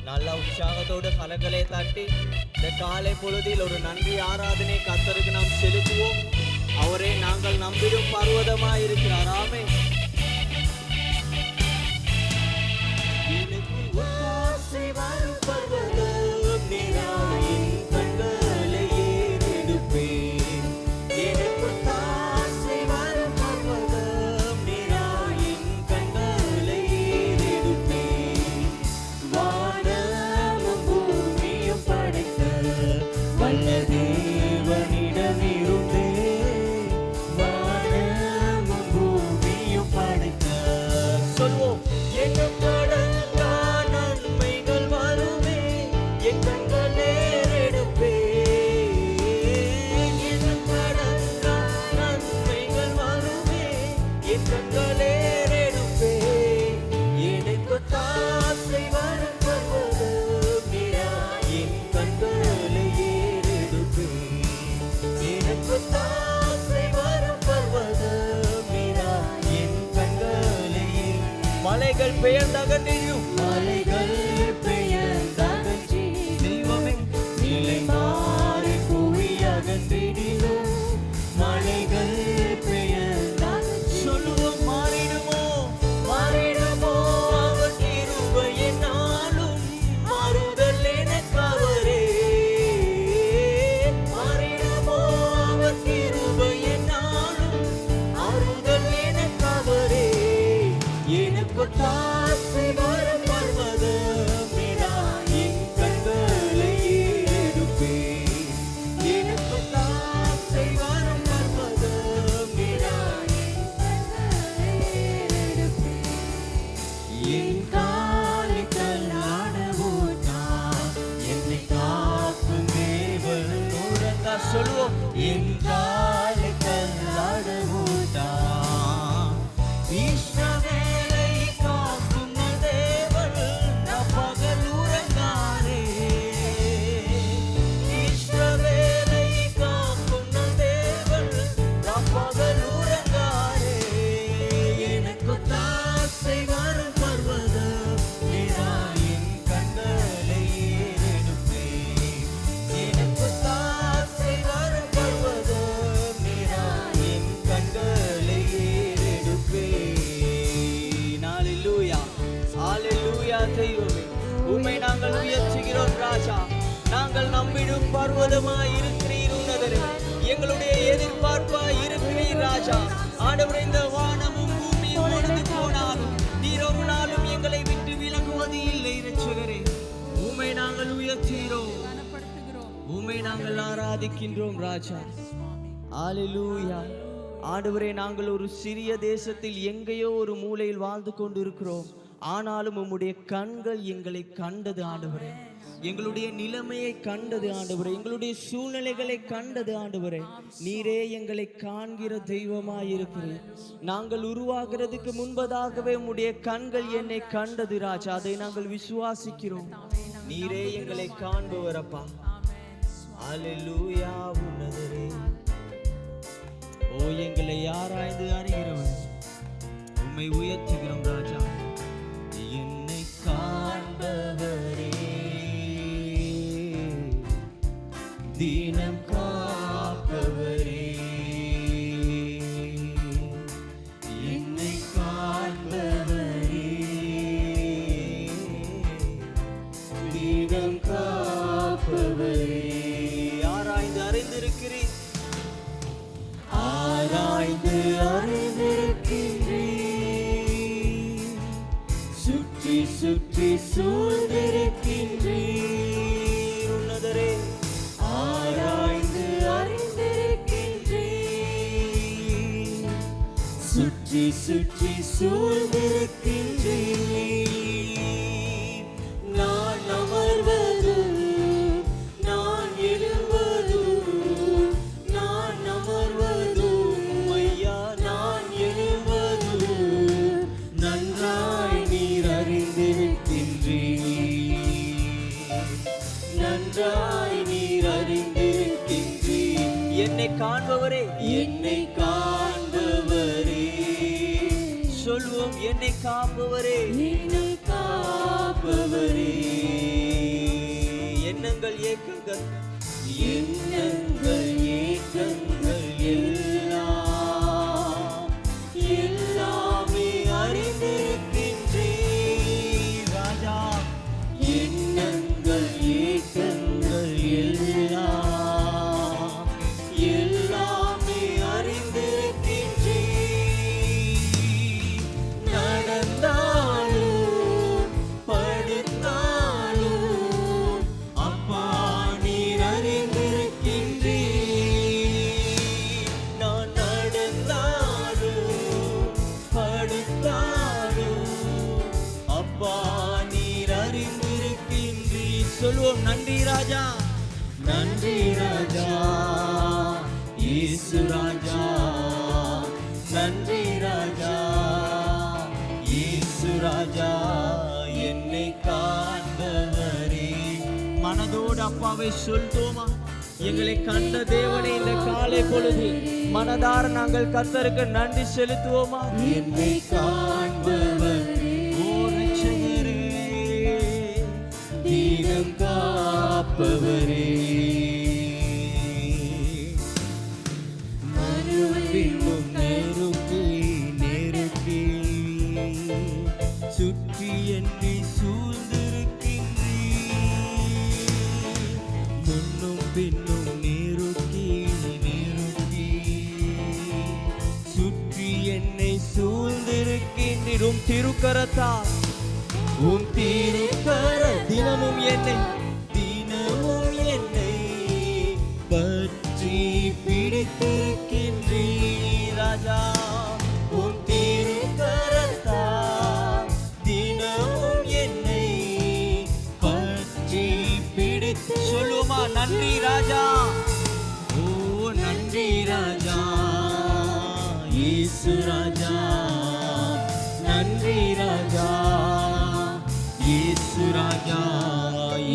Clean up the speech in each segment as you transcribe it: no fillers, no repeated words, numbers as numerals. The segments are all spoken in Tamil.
நல்ல உற்சாகத்தோடு கரங்களை தட்டி இந்த காலை பொழுதில் ஒரு நன்றி ஆராதனை கர்த்தருக்கு நாம் செலுத்துவோம். அவரே நாங்கள் நம்பிடும் பர்வதமாய் இருக்கிறார். ஆமென். மலைகள் பெயர்ந்தகன்றியும் மலைகள் பெயர்ந்தகன்றி தெய்வமே நிலை மாறி புவி அகன்றிடிலும் மலைகள் பெயர்ந்தகன்றி சொல்லுவோம் மாறிடுமோ மாறிடுமோ அவர் கிருபையினாலும் மாறுதல் எனக்கு அவரே மாறிடுமோ அவர் கிருபையினாலும் மாறுதல் எனக்கு அவரே எனக்கு தாசை வரும் பர்வதமிடா என் கண்களை எடுப்பேன் எனக்கு தாசை வரும் பர்வதமிடா என் காலை தள்ளாட ஓட்டா என்னை காக்கும் தேவன் உறங்கா சொல்லுவோம் என் காலை தள்ளாட ஓட்டா உம்மை நாங்கள் உயர்த்துகிறோம் ராஜா. நாங்கள் நம்பிடும் பர்வதமாய் இருக்கிறீர் உன்னதரே. எங்களுடைய எதிர்பார்ப்பாய் இருக்கிறீர் ராஜா. ஆண்டவரே இந்த வானமும் பூமியும் ஒழிந்து போனாலும் நீர் ஒரு நாளும் எங்களை விட்டு விலகுவது இல்லை இரட்சகரே. உம்மை நாங்கள் உயர்த்துகிறோம், உம்மை நாங்கள் ஆராதிக்கின்றோம் ராஜா. ஹல்லேலூயா. ஆண்டவரே நாங்கள் ஒரு சிறிய தேசத்தில் எங்கேயோ ஒரு மூலையில் வாழ்ந்து கொண்டிருக்கிறோம். ஆனாலும் உம்முடைய கண்கள் எங்களை கண்டது ஆண்டவரே. எங்களுடைய நிலைமையை கண்டது ஆண்டவரே. எங்களுடைய சூழ்நிலைகளை கண்டது ஆண்டவரே. நீரே எங்களை காண்கிற தெய்வமாய் இருக்கிறீர். நாங்கள் உருவாகிறதுக்கு முன்பதாகவே உம்முடைய கண்கள் என்னை கண்டது ராஜா. அதை நாங்கள் விசுவாசிக்கிறோம். நீரே எங்களை காண்பவரப்பா. ஹல்லேலூயா. உன்னதரே ஓ எங்களை ஆராய்ந்து அறிகிறவர் உம்மை உயர்த்துகிறோம் ராஜா. என்னை காண்பவரே தினம் காப்பவரே என்னை காண்பவரே தினம் காப்பவரே. ஆராய்ந்து அறிந்திருக்கிறேன், ஆராய்ந்து அறிந்திருக்கின்றேன், சுற்றி சுற்றி சூழ்ந்திருக்கின்றீர் உன்னதரே. ஆராய்ந்து அறிந்திருக்கின்றீர், சுற்றி சுற்றி சூழ்ந்திருக்கின்றீர். நான் அமர்வது நான் எழுவது நான் அமர்வது ஐயா நான் எழுவது நன்றாய் நீர் அறிந்திருக்கின்றீர், நன்றாய் நீர் அறிந்திருக்கின்றீர். என்னை காண்பவரே என்னை காண்பவரே சொல்வோம். என்னை காப்பவரே என்னை காப்பவரே சொல்வோம். நன்றி ராஜா, நன்றி ராஜா, இயேசு ராஜா, நன்றி ராஜா, இயேசு ராஜா, என்னை காண்பவரே. மனதோடு அப்பாவை சொல்வோமா? எங்களை கண்ட தேவனை இந்த காலை பொழுது மனதார நாங்கள் கர்த்தருக்கு நன்றி செலுத்துவோமா? என்னை காண்பவரே, ஓ ரட்சகரே, தீனம் காப்பவரே, மறுபின்னும் நெருக்கி நெருக்கி சுற்றி என்னை சூழ்ந்திருக்கின்றீ, முன்னும் பின்னும் நெருக்கி நெருக்கி சுற்றி என்னை சூழ்ந்திருக்கின்றீரும். திருக்கரத்தால் உம் திருக்கர தினமும் என்னை பற்றி பிடித்திருக்கின்றீ ராஜா. உம் திருக்கரத்தால் தினமும் என்னை பற்றி பிடித்து சொல்லுமா? நன்றி ராஜா, ஓ நன்றி ராஜா, இயேசு ராஜா, நன்றி ராஜா, இயேசு ராஜா,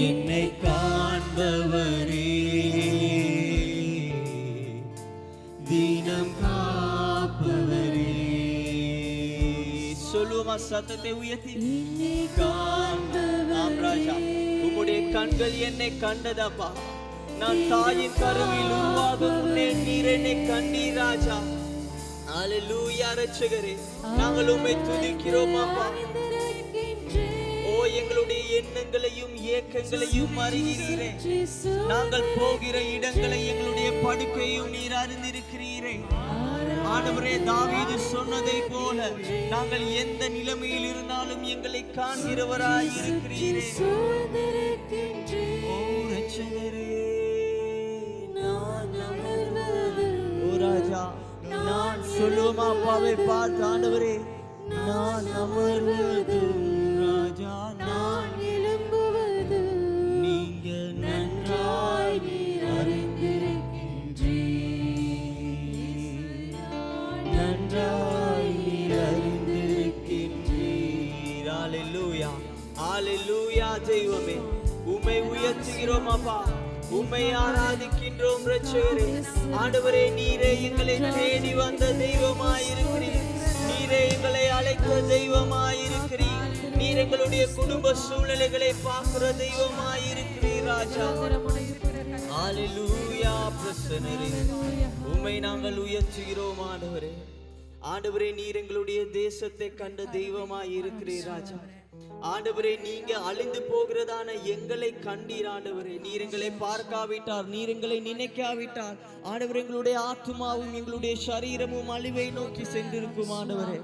என்னை காண்பவரே, தினம் காப்பவரே. சொல்லுமா? சத்தத்தை உயர்த்தி காண்பவரே. ராஜா, உம்முடைய கண்கள் என்னை கண்டதப்பா. நான் தாயின் கருவில் உருவாகும் முன்னே நீர் என்னை கண்டீர் ராஜா. அல்லேலூயா ரட்சகரே, நாங்கள் உம்மை துதிக்கிறோம் அப்பா. ஓ எங்களுடைய எண்ணங்களையும் ஏக்கங்களையும் அறிகிறீரே. நாங்கள் போகிற இடங்களை எங்களுடைய படுக்கையும் நீர் அறிந்திருக்கிறீரே. ஆண்டவரே, தாவீது சொன்னதை போல நாங்கள் எந்த நிலைமையில் இருந்தாலும் எங்களை காண்கிறவராய் இருக்கிறீரே. ஓ ரட்சகரே, ஓ ராஜா, நான் சொல்லுவோமா அப்பாவை பார்த்து? ஆண்டவரே, நான் அமர்வது ராஜா, நான் எழும்புவது நீங்க நன்றாய் அறிந்திருக்கின்றீர், நன்றாய் அறிந்திருக்கின்றீர். அல்லேலூயா, அல்லேலூயா. தெய்வமே, உம்மை உயர்த்துகிறோம் அப்பா, உம்மை ஆராதிக்கின்றோம் ரட்சகரே. ஆண்டவரே, நீரே எங்களை தேடி வந்த தெய்வமாயிருக்கிறீர். நீரே எங்களை அழைத்த தெய்வமாயிருக்கிறீர். நீர் எங்களுடைய குடும்ப சூழ்நிலைகளை பார்க்கிற தெய்வமாயிருக்கிறீர் ராஜா. அல்லேலூயா. பிரசன்னரே, உம்மை நாங்கள் உயர்த்துகிறோம் ஆண்டவரே. ஆண்டவரே, நீர் எங்களுடைய தேசத்தை கண்ட தெய்வமாயிருக்கிறீர் ராஜா. ஆண்டவரே, நீங்க அழிந்து போகிறதான எங்களை கண்டீர் ஆண்டவரே. நீர் எங்களை பார்க்காவிட்டார், நீர் எங்களை நினைக்காவிட்டார் ஆண்டவரே, எங்களுடைய ஆத்துமாவும் எங்களுடைய சரீரமும் அழிவை நோக்கி சென்றிருக்கும் ஆண்டவரே.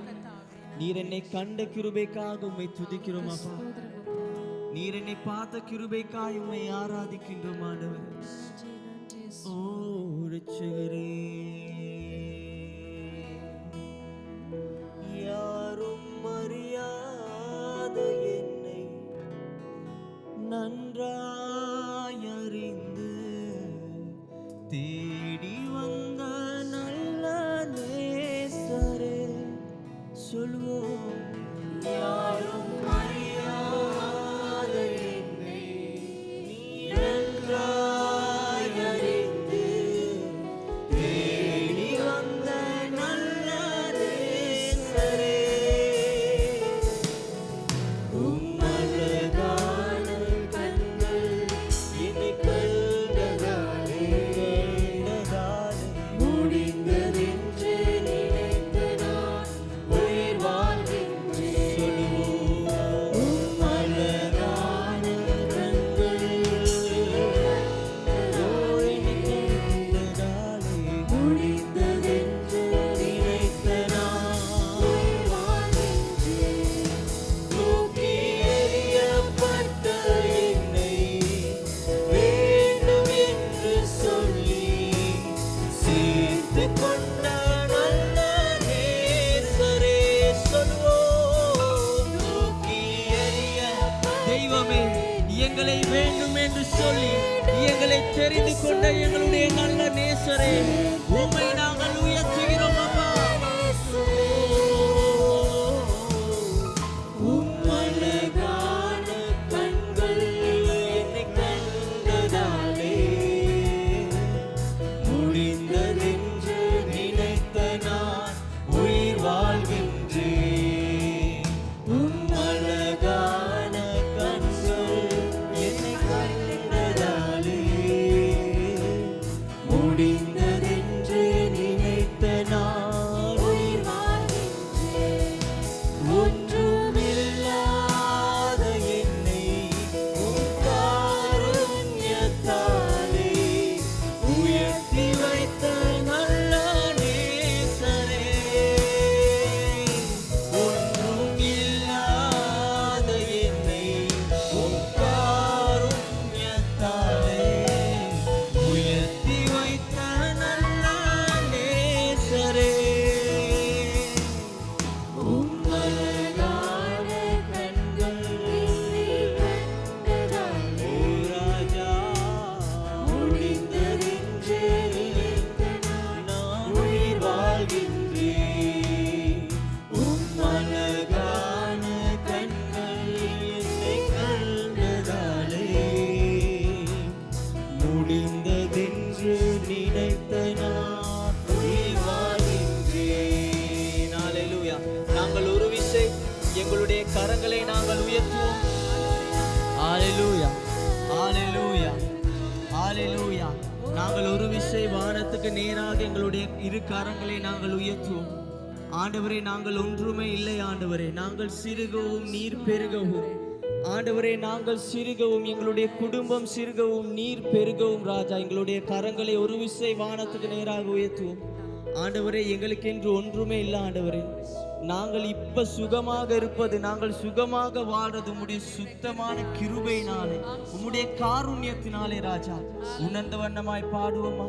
நீர் என்னை கண்ட கிருபைக்காக உம்மை துதிக்கிறோம் அப்பா. நீர் என்னை பார்த்த கிருபைக்காக உம்மை ஆராதிக்கின்றோம் ஆண்டவரே. ஓ ரட்சகரே, யாரும் அறியாத என்னை நன்றாய் அறிந்து தேடி வந்த நல்ல நேசரே. சொல்வோம், யாரும் அறியாத என்னை நன்றாய் அறிந்து தேடி வந்த நல்ல நேசரே. உம்மழகான கண்கள் என்னை கண்டதாலே முடிந்ததென்று நினைத்த நான் உயிர் வாழ்கின்றேன். சொல்லுவோம், உம்மழகான கண்கள் என்னை கண்டதாலே முடிந்ததென்று நினைத்த நான் உயிர் வாழ்கின்றேன். தூக்கி எறியப்பட்ட என்னை வேண்டும் என்று சொல்லி சேர்த்து கொண்ட நல்ல நேசரே. சொல்வோம், தூக்கி எறிய தெய்வமே, எங்களை வேண்டும் என்று சொல்லி எங்களை தெரிந்து கொண்ட எங்களுடைய நல்ல நேசரே, உம்மை நாங்கள் உயர்த்துகிறோம் அப்பா. எங்களுடைய கரங்களை நாங்கள் உயர்த்துவோம். ஹalleluya, ஹalleluya, ஹalleluya. நாங்கள் ஒரு விசை வானத்துக்கு நேராக எங்களுடைய இரு கரங்களை நாங்கள் உயர்த்துவோம். ஆண்டவரே, நாங்கள் ஒன்றுமே இல்லை ஆண்டவரே. நாங்கள் சிறுகவும் நீர் பெருகவும் ஆண்டவரே, நாங்கள் சிறுகவும் எங்களுடைய குடும்பம் சிறுகவும் நீர் பெருகவும் ராஜா. எங்களுடைய கரங்களை ஒரு விசை வானத்துக்கு நேராக உயர்த்துவோம். ஆண்டவரே, எங்களுக்கென்று ஒன்றுமே இல்லை ஆண்டவரே. நாங்கள் இப்ப சுகமாக இருப்பது, நாங்கள் சுகமாக வாழ்றது உம்முடைய சுத்தமான கிருபையினாலே, உம்முடைய காருண்யத்தினாலே ராஜா. உணர்ந்த வண்ணமாய் பாடுவோமா?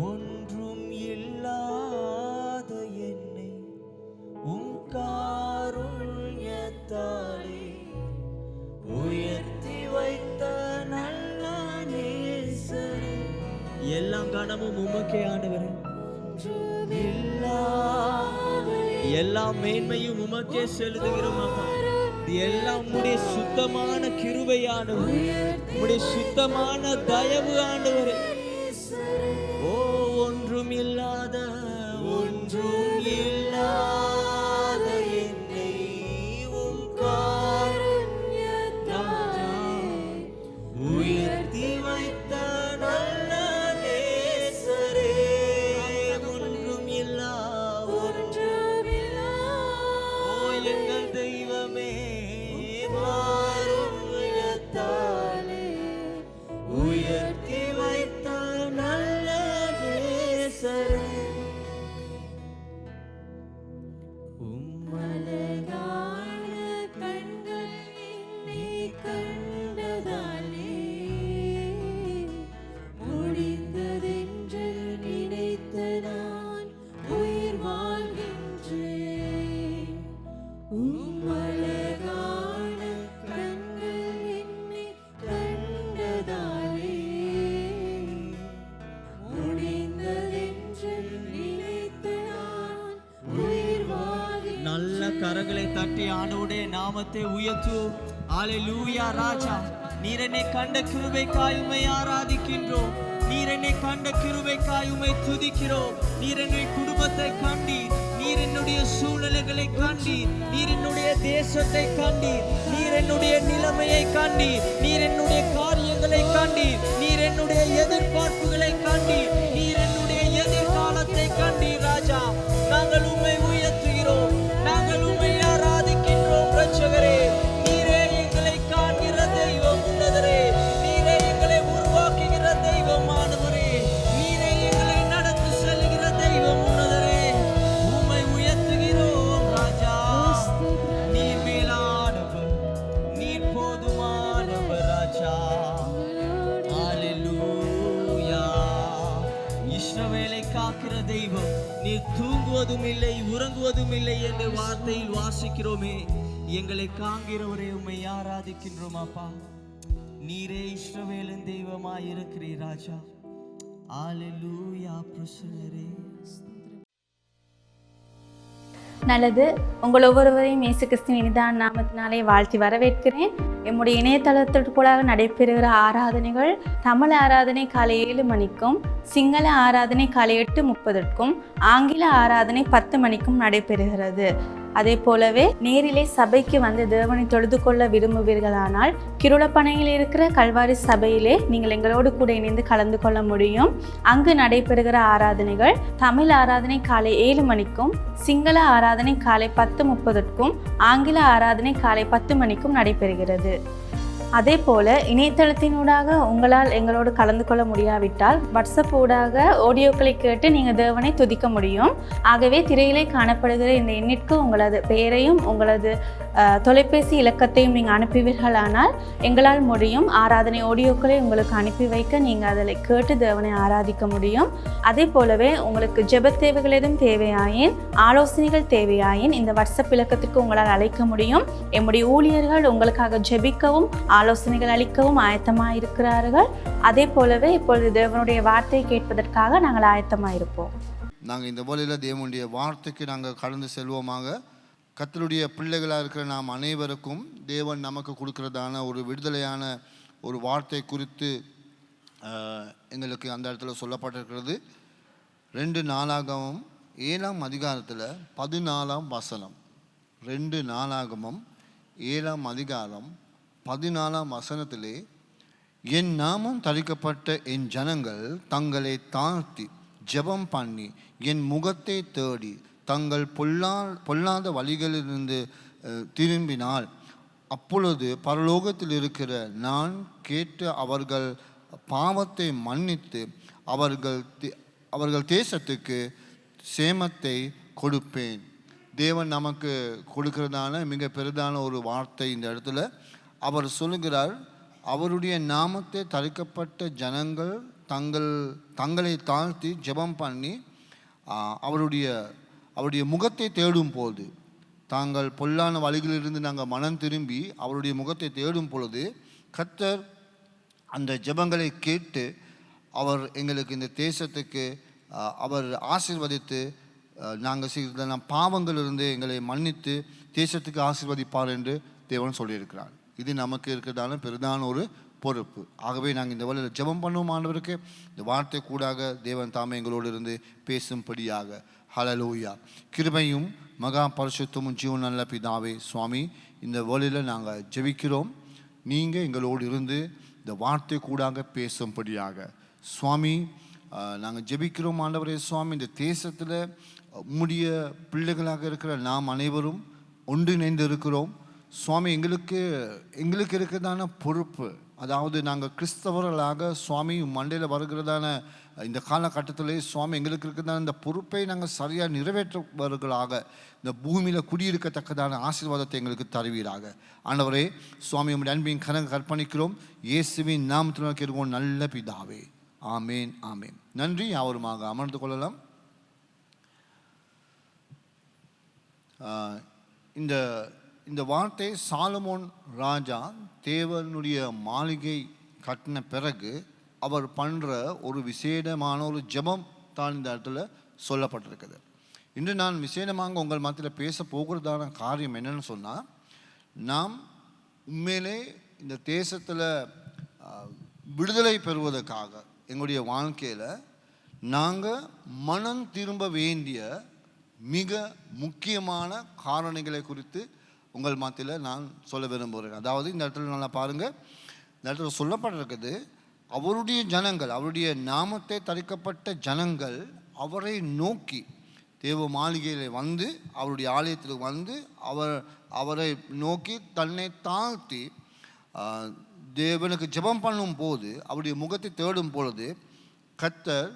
ஒன்றும் இல்லாத என்னை உம் காருண்யத்தாலே உயர்த்தி வைத்த நல்ல நேசரே. எல்லாம் கனமும் உமக்கே ஆண்டவரே. எல்லா மேன்மையும் உமக்கே செலுத்துகிறோம் அப்பா. எல்லாம் உம்முடைய சுத்தமான கிருபையானவர், உம்முடைய சுத்தமான தயவு ஆண்டவரே. ஓ, ஒன்றும் இல்லாத என்னை உம் காருண்யத்தாலே உயர்த்தி வைத்த நல்ல நேசரே. ஒன்றும் இல்லா எங்கள் தெய்வமே, காருண்யத்தாலே உயர்த்தி வைத்த நல்ல நேசரே. உம்மழகான கண்கள் என்னை கண்டதாலே முடிந்ததென்று நினைத்த நான் உயிர் வாழ்கின்றேன். உம்மழகான கண்கள் என்னை கண்டதாலே முடிந்ததென்று நினைத்த நான் உயிர் வாழ்கின்றேன். நல்ல கரங்களை தட்டி ஆண்டவருடைய நாமத்தை உயர்த்துவோம். ஹalleluya ராஜா. நீர் என்னை கண்ட கிருபைக்காய் உம்மை ஆராதிக்கின்றோம். நீர் என்னை கண்ட கிருபைக்காய் உம்மை துதிக்கிறோம். நீர் என்னுடைய குடும்பத்தை கண்டீர், நீர் என்னுடைய சூழ்நிலைகளை கண்டீர், நீர் என்னுடைய தேசத்தை கண்டீர், நீர் என்னுடைய நிலைமையை கண்டீர், நீர் என்னுடைய காரியங்களை கண்டீர், நீர் என்னுடைய எதிர்பார்ப்புகளை கண்டீர், நீர் என்னுடைய எதிர்காலத்தை கண்டீர் ராஜா. நாங்கள் உம்மை உயர்த்துகிறோம், நாங்கள் உம்மை ஆராதிக்கின்றோம் ரட்சகரே. நீரே எங்களை காண்கிற தெய்வம் உன்னதரே. நீரே எங்களை உருவாக்குகிற தெய்வம் ஆண்டவரே. நீரே எங்களை நடத்தி செல்கிற தெய்வம் உன்னதரே. உம்மை உயர்த்துகிறோம் ராஜா. நீர் மேலானவர், நீர் போதுமானவர் ராஜா. ஹalleluya. இஸ்ரவேலை காக்கிற தெய்வம், நீர் தூங்குவதும் இல்லை உறங்குவதும் இல்லை என்று வார்த்தையில் வாசிக்கிறோமே. எங்களை காண்கிறவரே, உம்மை ஆராதிக்கின்றோம் அப்பா. நீரே இஸ்ரவேலின் தெய்வமாய் இருக்கிறீர் ராஜா. அல்லேலூயா பிரசன்னரே. நல்லது. உங்கள் ஒவ்வொருவரையும் இயேசு கிறிஸ்துவின் இனிதான நாமத்தினாலே வாழ்த்தி வரவேற்கிறேன். எம்முடைய இணையதளத்திற்குள்ளாக நடைபெறுகிற ஆராதனைகள் தமிழ் ஆராதனை காலை 7 மணிக்கும், சிங்கள ஆராதனை காலை 8:30க்கும், ஆங்கில ஆராதனை 10 மணிக்கும் நடைபெறுகிறது. அதே போலவே நேரிலே சபைக்கு வந்து தேவனை தொழுது கொள்ள விரும்புவீர்களானால் கிருளப்பனையில் இருக்கிற கல்வாரி சபையிலே நீங்கள் எங்களோடு கூட இணைந்து கலந்து கொள்ள முடியும். அங்கு நடைபெறுகிற ஆராதனைகள் தமிழ் ஆராதனை காலை 7 மணிக்கும், சிங்கள ஆராதனை காலை 10:30க்கும், ஆங்கில ஆராதனை காலை 10 மணிக்கும் நடைபெறுகிறது. அதே போல் இணையதளத்தினூடாக உங்களால் எங்களோடு கலந்து கொள்ள முடியாவிட்டால் வாட்ஸ்அப் ஊடாக ஆடியோக்களை கேட்டு நீங்கள் தேவனை துதிக்க முடியும். ஆகவே திரையிலே காணப்படுகிற இந்த எண்ணிற்கு உங்களது பெயரையும் உங்களது தொலைபேசி இலக்கத்தையும் நீங்கள் அனுப்புவீர்களானால் எங்களால் முடியும். ஆராதனை ஆடியோக்களை உங்களுக்கு அனுப்பி வைக்க நீங்கள் அதில் கேட்டு தேவனை ஆராதிக்க முடியும். அதே போலவே உங்களுக்கு ஜெப தேவைகள் எதுவும் தேவையாயின், ஆலோசனைகள் தேவையாயின் இந்த வாட்ஸ்அப் இலக்கத்திற்கு உங்களால் அழைக்க முடியும். எம்முடைய ஊழியர்கள் உங்களுக்காக ஜெபிக்கவும் ஆலோசனைகள் அளிக்கவும் ஆயத்தமாக இருக்கிறார்கள். அதே போலவே இப்பொழுது தேவனுடைய வார்த்தையை கேட்பதற்காக நாங்கள் ஆயத்தமாக இருப்போம். நாங்கள் இந்த வேளையில் தேவனுடைய வார்த்தைக்கு நாங்கள் கடந்து செல்வோமாக. கர்த்தருடைய பிள்ளைகளாக இருக்கிற நாம் அனைவருக்கும் தேவன் நமக்கு கொடுக்கிறதான ஒரு விடுதலையான ஒரு வார்த்தை குறித்து எங்களுக்கு அந்த இடத்துல சொல்லப்பட்டிருக்கிறது. 2 நாளாகமம் 7ஆம் அதிகாரத்தில் 14ஆம் வசனம். 2 நாளாகமம் 7ஆம் அதிகாரம் 14ஆம் வசனத்திலே, என் நாமம் தரிக்கப்பட்ட என் ஜனங்கள் தங்களை தாழ்த்தி ஜெபம் பண்ணி என் முகத்தை தேடி தங்கள் பொல்லாத வழிகளிலிருந்து திரும்பினால் அப்பொழுது பரலோகத்தில் இருக்கிற நான் கேட்டு அவர்கள் பாவத்தை மன்னித்து அவர்கள் தேசத்துக்கு சேமத்தை கொடுப்பேன். தேவன் நமக்கு கொடுக்கிறதான மிக பெரிதான ஒரு வார்த்தை இந்த இடத்துல. அவர் சொல்லுகிறார், அவருடைய நாமத்தை தரிக்கப்பட்ட ஜனங்கள் தங்களை தாழ்த்தி ஜெபம் பண்ணி அவருடைய முகத்தை தேடும் போது, தாங்கள் பொல்லான வழிகளிலிருந்து நாங்கள் மனம் திரும்பி அவருடைய முகத்தை தேடும் பொழுது கர்த்தர் அந்த ஜெபங்களை கேட்டு அவர் எங்களுக்கு இந்த தேசத்துக்கு அவர் ஆசீர்வதித்து நாங்கள் செய்த பாவங்களிலிருந்து எங்களை மன்னித்து தேசத்துக்கு ஆசீர்வதிப்பார் என்று தேவன் சொல்லியிருக்கிறார். இது நமக்கு இருக்கிறதான பெரிதான ஒரு பொறுப்பு. ஆகவே நாங்கள் இந்த வேளையில் ஜெபம் பண்ணுவோம். ஆண்டவருக்கு இந்த வார்த்தை கூடாக தேவன் தாமே எங்களோடு இருந்து பேசும்படியாக. ஹல்லேலூயா. கிருபையும் மகா பரிசுத்தமும் ஜீவன் நல்ல பிதாவே சுவாமி, இந்த வேளையில் நாங்கள் ஜெபிக்கிறோம். நீங்கள் எங்களோடு இருந்து இந்த வார்த்தை கூடாக பேசும்படியாக சுவாமி நாங்கள் ஜெபிக்கிறோம். ஆண்டவரே சுவாமி, இந்த தேசத்தில் உம்முடைய பிள்ளைகளாக இருக்கிற நாம் அனைவரும் ஒன்றிணைந்து இருக்கிறோம் சுவாமி. எங்களுக்கு இருக்கிறதான பொறுப்பு, அதாவது நாங்கள் கிறிஸ்தவர்களாக சுவாமி மண்டையில் வருகிறதான இந்த காலகட்டத்திலே சுவாமி எங்களுக்கு இருக்கிறதான இந்த பொறுப்பை நாங்கள் சரியாக நிறைவேற்றுபவர்களாக இந்த பூமியில் குடியிருக்கத்தக்கதான ஆசீர்வாதத்தை எங்களுக்கு தருவீராக. ஆண்டவரே சுவாமி, உம்முடைய அன்பின் கரங்க கற்பணிக்கிறோம். இயேசுவின் நாமத்தில் கேட்கிறோம் நல்ல பிதாவே. ஆமேன் ஆமேன். நன்றி. யாவருமாக அமர்ந்து கொள்ளலாம். இந்த வார்த்தை சாலமோன் ராஜா தேவனுடைய மாளிகை கட்டின பிறகு அவர் பண்ணுற ஒரு விசேடமான ஒரு ஜெபம் தான் இந்த இடத்துல சொல்லப்பட்டிருக்குது. இன்று நான் விசேடமாக உங்கள் மத்தியில் பேச போகிறதான காரியம் என்னன்னு சொன்னால், நாம் உண்மையிலே இந்த தேசத்தில் விடுதலை பெறுவதற்காக எங்களுடைய வாழ்க்கையில் நாங்கள் மனம் திரும்ப வேண்டிய மிக முக்கியமான காரணிகளை குறித்து உங்கள் மத்தியில் நான் சொல்ல விரும்புகிறேன். அதாவது இந்த இடத்துல நல்லா பாருங்கள், இந்த இடத்துல சொல்லப்பட்டிருக்குது, அவருடைய ஜனங்கள், அவருடைய நாமத்தை தரிக்கப்பட்ட ஜனங்கள் அவரை நோக்கி தேவ மாளிகையில் வந்து, அவருடைய ஆலயத்தில் வந்து அவரை நோக்கி தன்னை தாழ்த்தி தேவனுக்கு ஜெபம் பண்ணும் போது, அவருடைய முகத்தை தேடும் பொழுது கர்த்தர்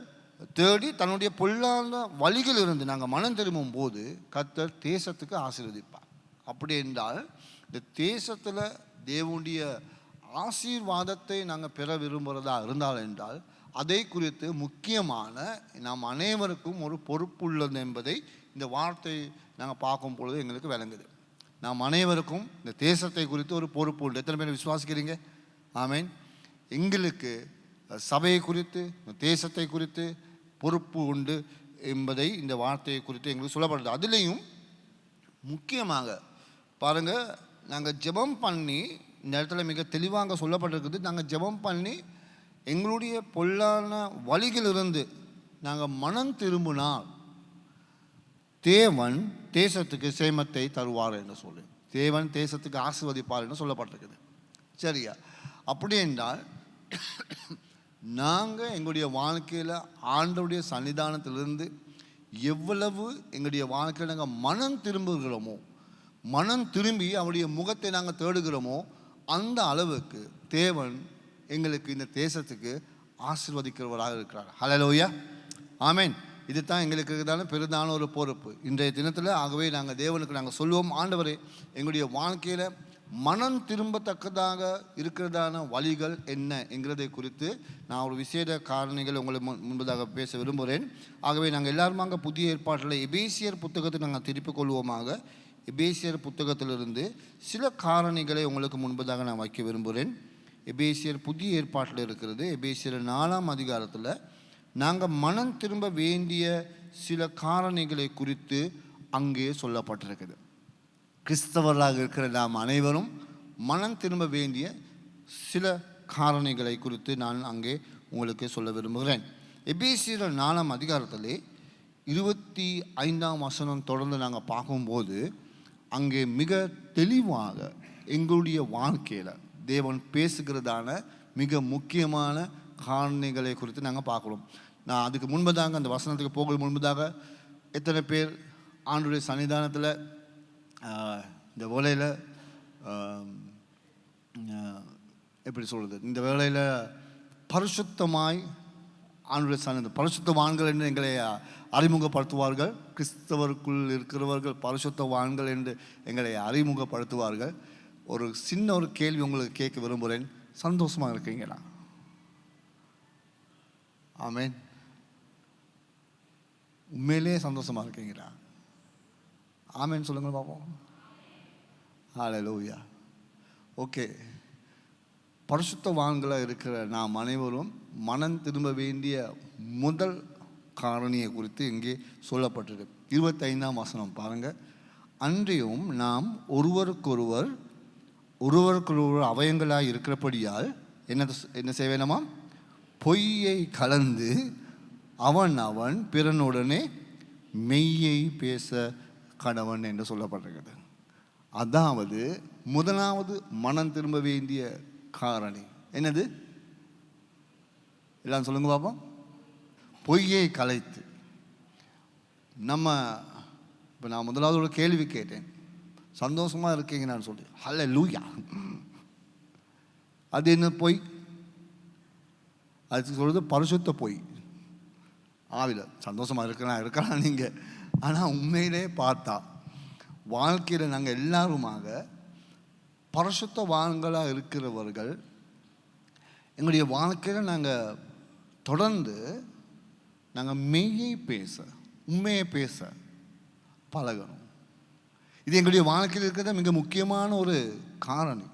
தேடி தன்னுடைய பொல்லாத வழிகள் இருந்து நாங்கள் மனம் திரும்பும் போது கர்த்தர் தேசத்துக்கு ஆசீர்வதிப்பார். அப்படி என்றால் இந்த தேசத்தில் தேவனுடைய ஆசீர்வாதத்தை நாங்கள் பெற விரும்புகிறதா இருந்தால் என்றால் அதை குறித்து முக்கியமான நாம் அனைவருக்கும் ஒரு பொறுப்பு உள்ளது என்பதை இந்த வார்த்தை நாங்கள் பார்க்கும் பொழுது எங்களுக்கு விளங்குது. நாம் அனைவருக்கும் இந்த தேசத்தை குறித்து ஒரு பொறுப்பு உண்டு. எத்தனை பேர் விசுவாசிக்கிறீங்க? ஆமேன். எங்களுக்கு சபையை குறித்து தேசத்தை குறித்து பொறுப்பு உண்டு என்பதை இந்த வார்த்தையை குறித்து எங்களுக்கு சொல்லப்படுது. அதுலேயும் முக்கியமாக பாருங்கள், நாங்கள் ஜெபம் பண்ணி இந்த இடத்துல மிக தெளிவாக சொல்லப்பட்டிருக்குது. நாங்கள் ஜெபம் பண்ணி எங்களுடைய பொல்லான வழிகளிலிருந்து நாங்கள் மனம் திரும்பினால் தேவன் தேசத்துக்கு சேமத்தை தருவார் என்று சொல்லி, தேவன் தேசத்துக்கு ஆசீர்வதிப்பார் என்று சொல்லப்பட்டிருக்குது. சரியா? அப்படி என்றால் நாங்கள் எங்களுடைய வாழ்க்கையில் ஆண்டவருடைய சன்னிதானத்திலிருந்து எவ்வளவு எங்களுடைய வாழ்க்கையில் நாங்கள் மனம் திரும்புகிறோமோ, மனம் திரும்பி அவருடைய முகத்தை நாங்கள் தேடுகிறோமோ, அந்த அளவுக்கு தேவன் எங்களுக்கு இந்த தேசத்துக்கு ஆசீர்வதிக்கிறவராக இருக்கிறார். ஹல்லேலூயா, ஆமேன். இது தான் எங்களுக்கு இருக்கிறதான பெரிதான ஒரு பொறுப்பு இன்றைய தினத்தில். ஆகவே நாங்கள் தேவனுக்கு நாங்கள் சொல்லுவோம், ஆண்டவரே, எங்களுடைய வாழ்க்கையில் மனம் திரும்பத்தக்கதாக இருக்கிறதான வழிகள் என்ன என்கிறதை குறித்து நான் ஒரு விசேட காரணிகள் உங்களை முன்பதாக பேச விரும்புகிறேன். ஆகவே நாங்கள் எல்லாருமாக புதிய ஏற்பாட்டில் எபேசியர் புத்தகத்தை நாங்கள் திருப்பிக் கொள்வோமாக. எபேசியர் புத்தகத்திலிருந்து சில காரணிகளை உங்களுக்கு முன்பதாக நான் வைக்க விரும்புகிறேன். எபேசியர் புதிய ஏற்பாட்டில் இருக்கிறது. எபேசியர் 4ஆம் அதிகாரத்தில் நாங்கள் மனம் திரும்ப வேண்டிய சில காரணிகளை குறித்து அங்கே சொல்லப்பட்டிருக்குது. கிறிஸ்தவர்களாக இருக்கிற நாம் அனைவரும் மனம் திரும்ப வேண்டிய சில காரணிகளை குறித்து நான் அங்கே உங்களுக்கு சொல்ல விரும்புகிறேன். எபேசியர் 4ஆம் அதிகாரத்திலே 25ஆம் வசனம் தொடர்ந்து நாங்கள் பார்க்கும்போது அங்கே மிக தெளிவாக எங்களுடைய வாழ்க்கையில் தேவன் பேசுகிறதான மிக முக்கியமான காரணிகளை குறித்து நாங்கள் பார்க்குறோம். நான் அதுக்கு முன்பதாக அந்த வசனத்துக்கு போக முன்பதாக எத்தனை பேர் ஆண்டவருடைய சன்னிதானத்தில் இந்த வேளையில் எப்படி சொல்கிறது, இந்த வேளையில் பரிசுத்தமாய் ஆண்டவருடைய சன்னிதானம், பரிசுத்தவான்கள் என்று எங்களை அறிமுகப்படுத்துவார்கள். கிறிஸ்தவருக்குள் இருக்கிறவர்கள் பரிசுத்தவான்கள் என்று எங்களை அறிமுகப்படுத்துவார்கள். ஒரு சின்ன ஒரு கேள்வி உங்களுக்கு கேட்க விரும்புகிறேன். சந்தோஷமாக இருக்கீங்களா? ஆமேன். உண்மையிலே சந்தோஷமாக இருக்கீங்களா? ஆமேன் சொல்லுங்க பார்ப்போம். ஹல்லேலூயா. ஓகே, பரிசுத்தவான்களாக இருக்கிற நாம் அனைவரும் மனம் திரும்ப வேண்டிய முதல் காரணியை குறித்து இங்கே சொல்லப்பட்டிருக்கு. 25ஆம் வசனம் பாருங்கள். அன்றியும் நாம் ஒருவருக்கொருவர் அவயங்களாக இருக்கிறபடியால் என்ன செய்ய வேணுமா? பொய்யை கலந்து அவன் பிறனுடனே மெய்யை பேச கடவன் என்று சொல்லப்பட்டிருக்கிறது. அதாவது முதலாவது மனம் திரும்ப வேண்டிய காரணி என்னது? எல்லாம் சொல்லுங்க பாப்போம். பொய்யை கலைத்து நம்ம இப்போ நான் முதலாவது ஒரு கேள்வி கேட்டேன், சந்தோஷமாக இருக்கீங்க நான் சொல்லி. ஹல்லேலூயா. அது என்ன பொய்? அது சொல்கிறது பரிசுத்த பொய். ஆவில சந்தோஷமாக இருக்கலாம் நீங்கள். ஆனால் உண்மையிலே பார்த்தா வாழ்க்கையில் நாங்கள் எல்லாருமாக பரிசுத்தவான்களாக இருக்கிறவர்கள் எங்களுடைய வாழ்க்கையில் நாங்கள் தொடர்ந்து நாங்கள் மெய்யை பேச, உண்மையை பேச பழகணும். இது எங்களுடைய வாழ்க்கையில் இருக்கிறத மிக முக்கியமான ஒரு காரணி.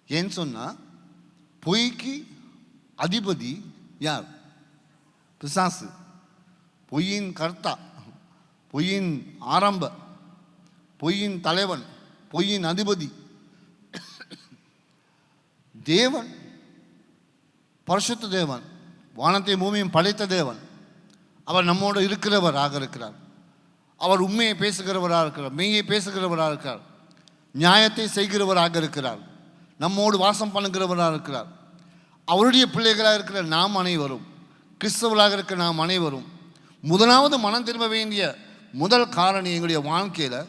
ஏன்னு சொன்னால் பொய்க்கு அதிபதி யார்? பிசாசு. பொய்யின் கர்த்தா, பொய்யின் ஆரம்ப, பொய்யின் தலைவன், பொய்யின் அதிபதி தேவன். பரிசுத்த தேவன், வானத்தை பூமியும் படைத்த தேவன். அவர் நம்மோடு இருக்கிறவராக இருக்கிறார். அவர் உண்மையை பேசுகிறவராக இருக்கிறார், மெய்யை பேசுகிறவராக இருக்கிறார், நியாயத்தை செய்கிறவராக இருக்கிறார், நம்மோடு வாசம் பண்ணுகிறவராக இருக்கிறார். அவருடைய பிள்ளைகளாக இருக்கிற நாம் அனைவரும், கிறிஸ்தவர்களாக இருக்கிற நாம் அனைவரும் முதலாவது மனம் திரும்ப வேண்டிய முதல் காரணி எங்களுடைய வாழ்க்கையில்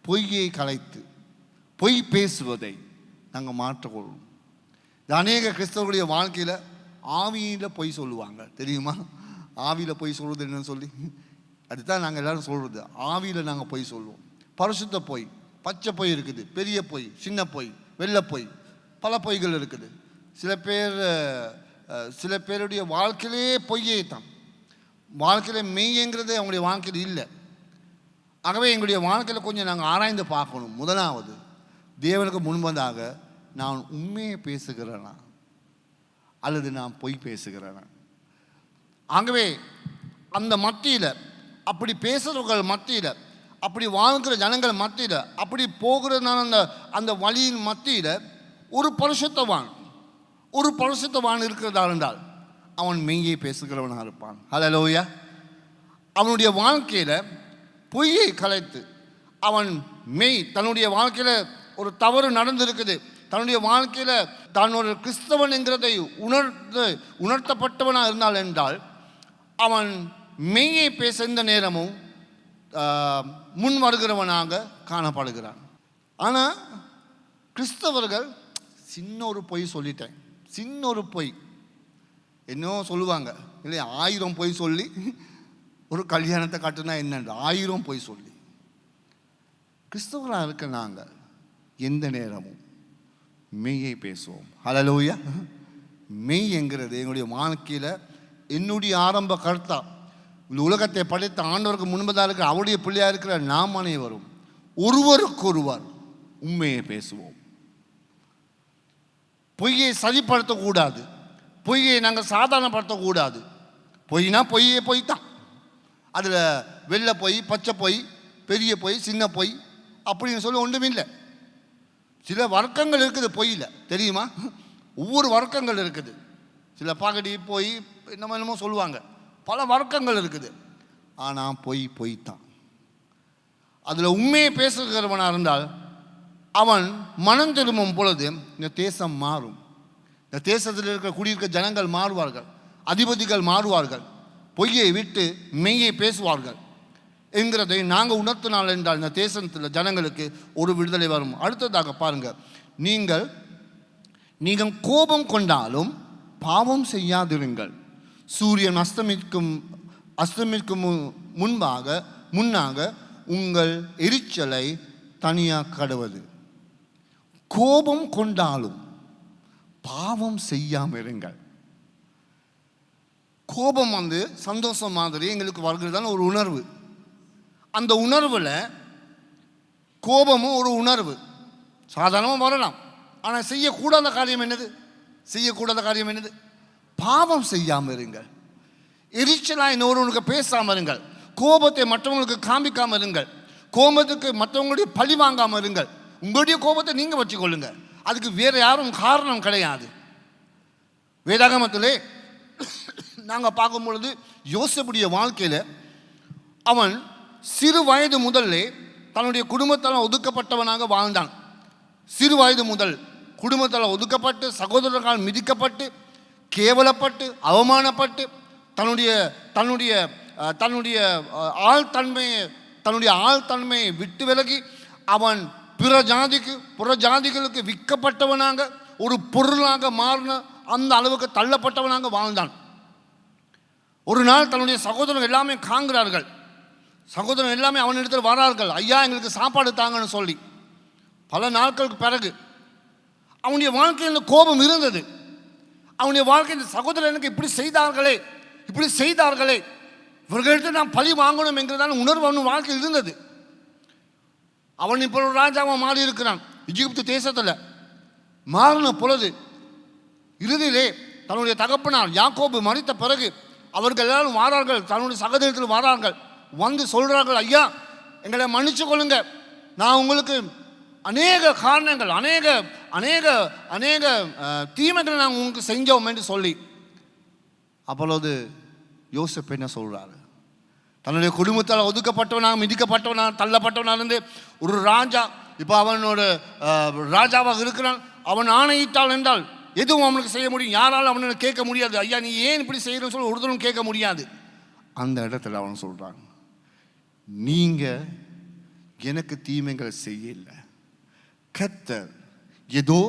பொய்யை கலைத்து பொய் பேசுவதை நாங்கள் மாற்றக்கொள்ளும். அநேக கிறிஸ்தவர்களுடைய வாழ்க்கையில் ஆவியில் பொய் சொல்லுவாங்க, தெரியுமா? ஆவியில் பொய் சொல்கிறது என்னன்னு சொல்லி அதுதான் நாங்கள் எல்லோரும் சொல்கிறது. ஆவியில் நாங்கள் பொய் சொல்லுவோம். பரிசுத்த பொய், பச்சை பொய் இருக்குது, பெரிய பொய், சின்ன பொய், வெள்ளை பொய், பல பொய்கள் இருக்குது. சில பேருடைய வாழ்க்கையிலே பொய்யே தான், வாழ்க்கையில் மெய்யங்கிறது அவங்களுடைய வாழ்க்கையில் இல்லை. ஆகவே எங்களுடைய வாழ்க்கையில் கொஞ்சம் நாங்கள் ஆராய்ந்து பார்க்கணும். முதலாவது தேவனுக்கு முன்பதாக நான் உண்மையை பேசுகிறேனா அல்லது நான் பொய் பேசுகிறேனா? ஆகவே அந்த மத்தியில், அப்படி பேசுகிறவர்கள் மத்தியில், அப்படி வாழ்கிற ஜனங்கள் மத்தியில், அப்படி போகிறதுனால அந்த வழியின் மத்தியில் ஒரு பரிசுத்தவான் இருக்கிறதா என்றால் அவன் மெய்யை பேசுகிறவனாக இருப்பான். ஹல்லேலூயா. அவனுடைய வாழ்க்கையில் பொய்யை கலைத்து அவன் தன்னுடைய வாழ்க்கையில் ஒரு தவறு நடந்திருக்குது, தன்னுடைய வாழ்க்கையில் தான் ஒரு கிறிஸ்தவன் என்கிறதை உணர்த்தப்பட்டவனாக இருந்தால் என்றால் அவன் மெய்யை பேச இந்த நேரமும் முன் வருகிறவனாக காணப்படுகிறான். ஆனால் கிறிஸ்தவர்கள் சின்ன ஒரு பொய் சொல்லிட்டேன், சின்ன ஒரு பொய் என்னோ சொல்லுவாங்க இல்லையா, 1000 பொய் சொல்லி ஒரு கல்யாணத்தை கட்டுனா என்னென்று 1000 பொய் சொல்லி. கிறிஸ்தவர்களாக இருக்க நாங்கள் எந்த நேரமும் மெய்யை பேசுவோம். ஹல்லேலூயா. மெய் என்கிறது எங்களுடைய வாழ்க்கையில் என்னுடைய ஆரம்ப கர்த்தா இந்த உலகத்தை படைத்த ஆண்டவருக்கு முன்பதாக இருக்கிற அவருடைய பிள்ளையாக இருக்கிற நாம் அனைவரும் ஒருவருக்கொருவர் உண்மையை பேசுவோம். பொய்யை சரிப்படுத்தக்கூடாது, பொய்யை நாங்கள் சாதாரணப்படுத்தக்கூடாது. பொய்னா பொய் தான். அதில் வெள்ளை பொய், பச்சை பொய், பெரிய பொய், சின்ன பொய் அப்படின்னு சொல்லி ஒன்றுமில்லை. சில வர்க்கங்கள் இருக்குது பொய்யில், தெரியுமா? ஒவ்வொரு வர்க்கங்கள் இருக்குது. சில பாக்கடி பொய் என்னமோ சொல்லுவாங்க, பல வர்க்கங்கள் இருக்குது. ஆனால் பொய் தான். அதில் உண்மையை பேசுகிறவனாக இருந்தால் அவன் மனம் திரும்பும் பொழுது இந்த தேசம் மாறும். இந்த தேசத்தில் இருக்கிற குடியிருக்க ஜனங்கள் மாறுவார்கள், அதிபதிகள் மாறுவார்கள், பொய்யை விட்டு மெய்யை பேசுவார்கள் என்கிறதை நாங்கள் உணர்த்தினால் என்றால் இந்த தேசத்தில் ஜனங்களுக்கு ஒரு விடுதலை வரும். அடுத்ததாக பாருங்கள், நீங்கள் கோபம் கொண்டாலும் பாவம் செய்யாதிருங்கள். சூரியன் அஸ்தமிக்கும் முன்னாக உங்கள் எரிச்சலை தனியாக கடவது. கோபம் கொண்டாலும் பாவம் செய்யாமல் இருங்கள். கோபம் சந்தோஷம் மாதிரி எங்களுக்கு வருகிறதான ஒரு உணர்வு. அந்த உணர்வில் கோபமும் ஒரு உணர்வு சாதாரணமாக வரலாம். ஆனால் செய்யக்கூடாத காரியம் என்னது? பாவம் செய்யாமல் இருங்கள். எரிச்சலாக இன்னொருவனுக்கு பேசாமல் இருங்கள். கோபத்தை மற்றவங்களுக்கு காமிக்காமல் இருங்கள். கோபத்துக்கு மற்றவங்களுடைய பழி வாங்காமல் இருங்கள். உங்களுடைய கோபத்தை நீங்கள் வச்சுக்கொள்ளுங்க, அதுக்கு வேறு யாரும் காரணம் கிடையாது. வேதாகமத்திலே நாங்கள் பார்க்கும் பொழுது யோசேப்புடைய வாழ்க்கையில் அவன் சிறு வயது முதல்லே தன்னுடைய குடும்பத்தால் ஒதுக்கப்பட்டவனாக வாழ்ந்தான். சிறு வயது முதல் குடும்பத்தால் ஒதுக்கப்பட்டு, சகோதரர்களால் மிதிக்கப்பட்டு, கேவலப்பட்டு, அவமானப்பட்டு, தன்னுடைய ஆழ்தன்மையை விட்டு விலகி அவன் புற ஜாதிகளுக்கு விற்கப்பட்டவனாக, ஒரு பொருளாக மாறின அந்த அளவுக்கு தள்ளப்பட்டவனாக வாழ்ந்தான். ஒரு நாள் தன்னுடைய சகோதரர்கள் எல்லாமே காண்கிறார்கள். சகோதரன் எல்லாமே அவனிடத்தில் வரார்கள், ஐயா எங்களுக்கு சாப்பாடு தாங்கன்னு சொல்லி. பல நாட்களுக்கு பிறகு அவனுடைய வாழ்க்கையில் கோபம் இருந்தது. அவனுடைய வாழ்க்கையில் சகோதரன் எனக்கு இப்படி செய்தார்களே, இவர்களிடத்தில் நான் பழி வாங்கணும் என்கிறதான உணர்வு அவன் வாழ்க்கையில் இருந்தது. அவன் இப்போ ஒரு ராஜாவாக மாறி இருக்கிறான். எகிப்து தேசத்தில் மாறின பொழுது இறுதியிலே தன்னுடைய தகப்பனார் யாக்கோபு மரித்த பிறகு அவர்கள் எல்லாரும் வாரார்கள், தன்னுடைய சகோதரத்தில் வாரார்கள். வந்து சொல்கிறார்கள், ஐயா எங்களை மன்னிச்சு கொள்ளுங்க, நான் உங்களுக்கு அநேக காரணங்கள், அநேக தீமைகளை நாங்கள் உங்களுக்கு செஞ்சோம் என்று சொல்லி. அப்பொழுது யோசேப்பு என்ன சொல்கிறாரு? தன்னுடைய குடும்பத்தால் ஒதுக்கப்பட்டவனாக, மிதிக்கப்பட்டவனாக, தள்ளப்பட்டவனாக இருந்து ஒரு ராஜா இப்போ அவனோட ராஜாவாக இருக்கிறான். அவன் ஆணையிட்டால் என்றால் எதுவும் அவனுக்கு செய்ய முடியும், யாராலும் அவனை கேட்க முடியாது. ஐயா நீ ஏன் இப்படி செய்யணும்னு சொல்லி ஒருத்தரும் கேட்க முடியாது. அந்த இடத்துல அவன் சொல்கிறான், நீங்கள் எனக்கு தீமைகள் செய்யல, கர்த்தர் ஏதோ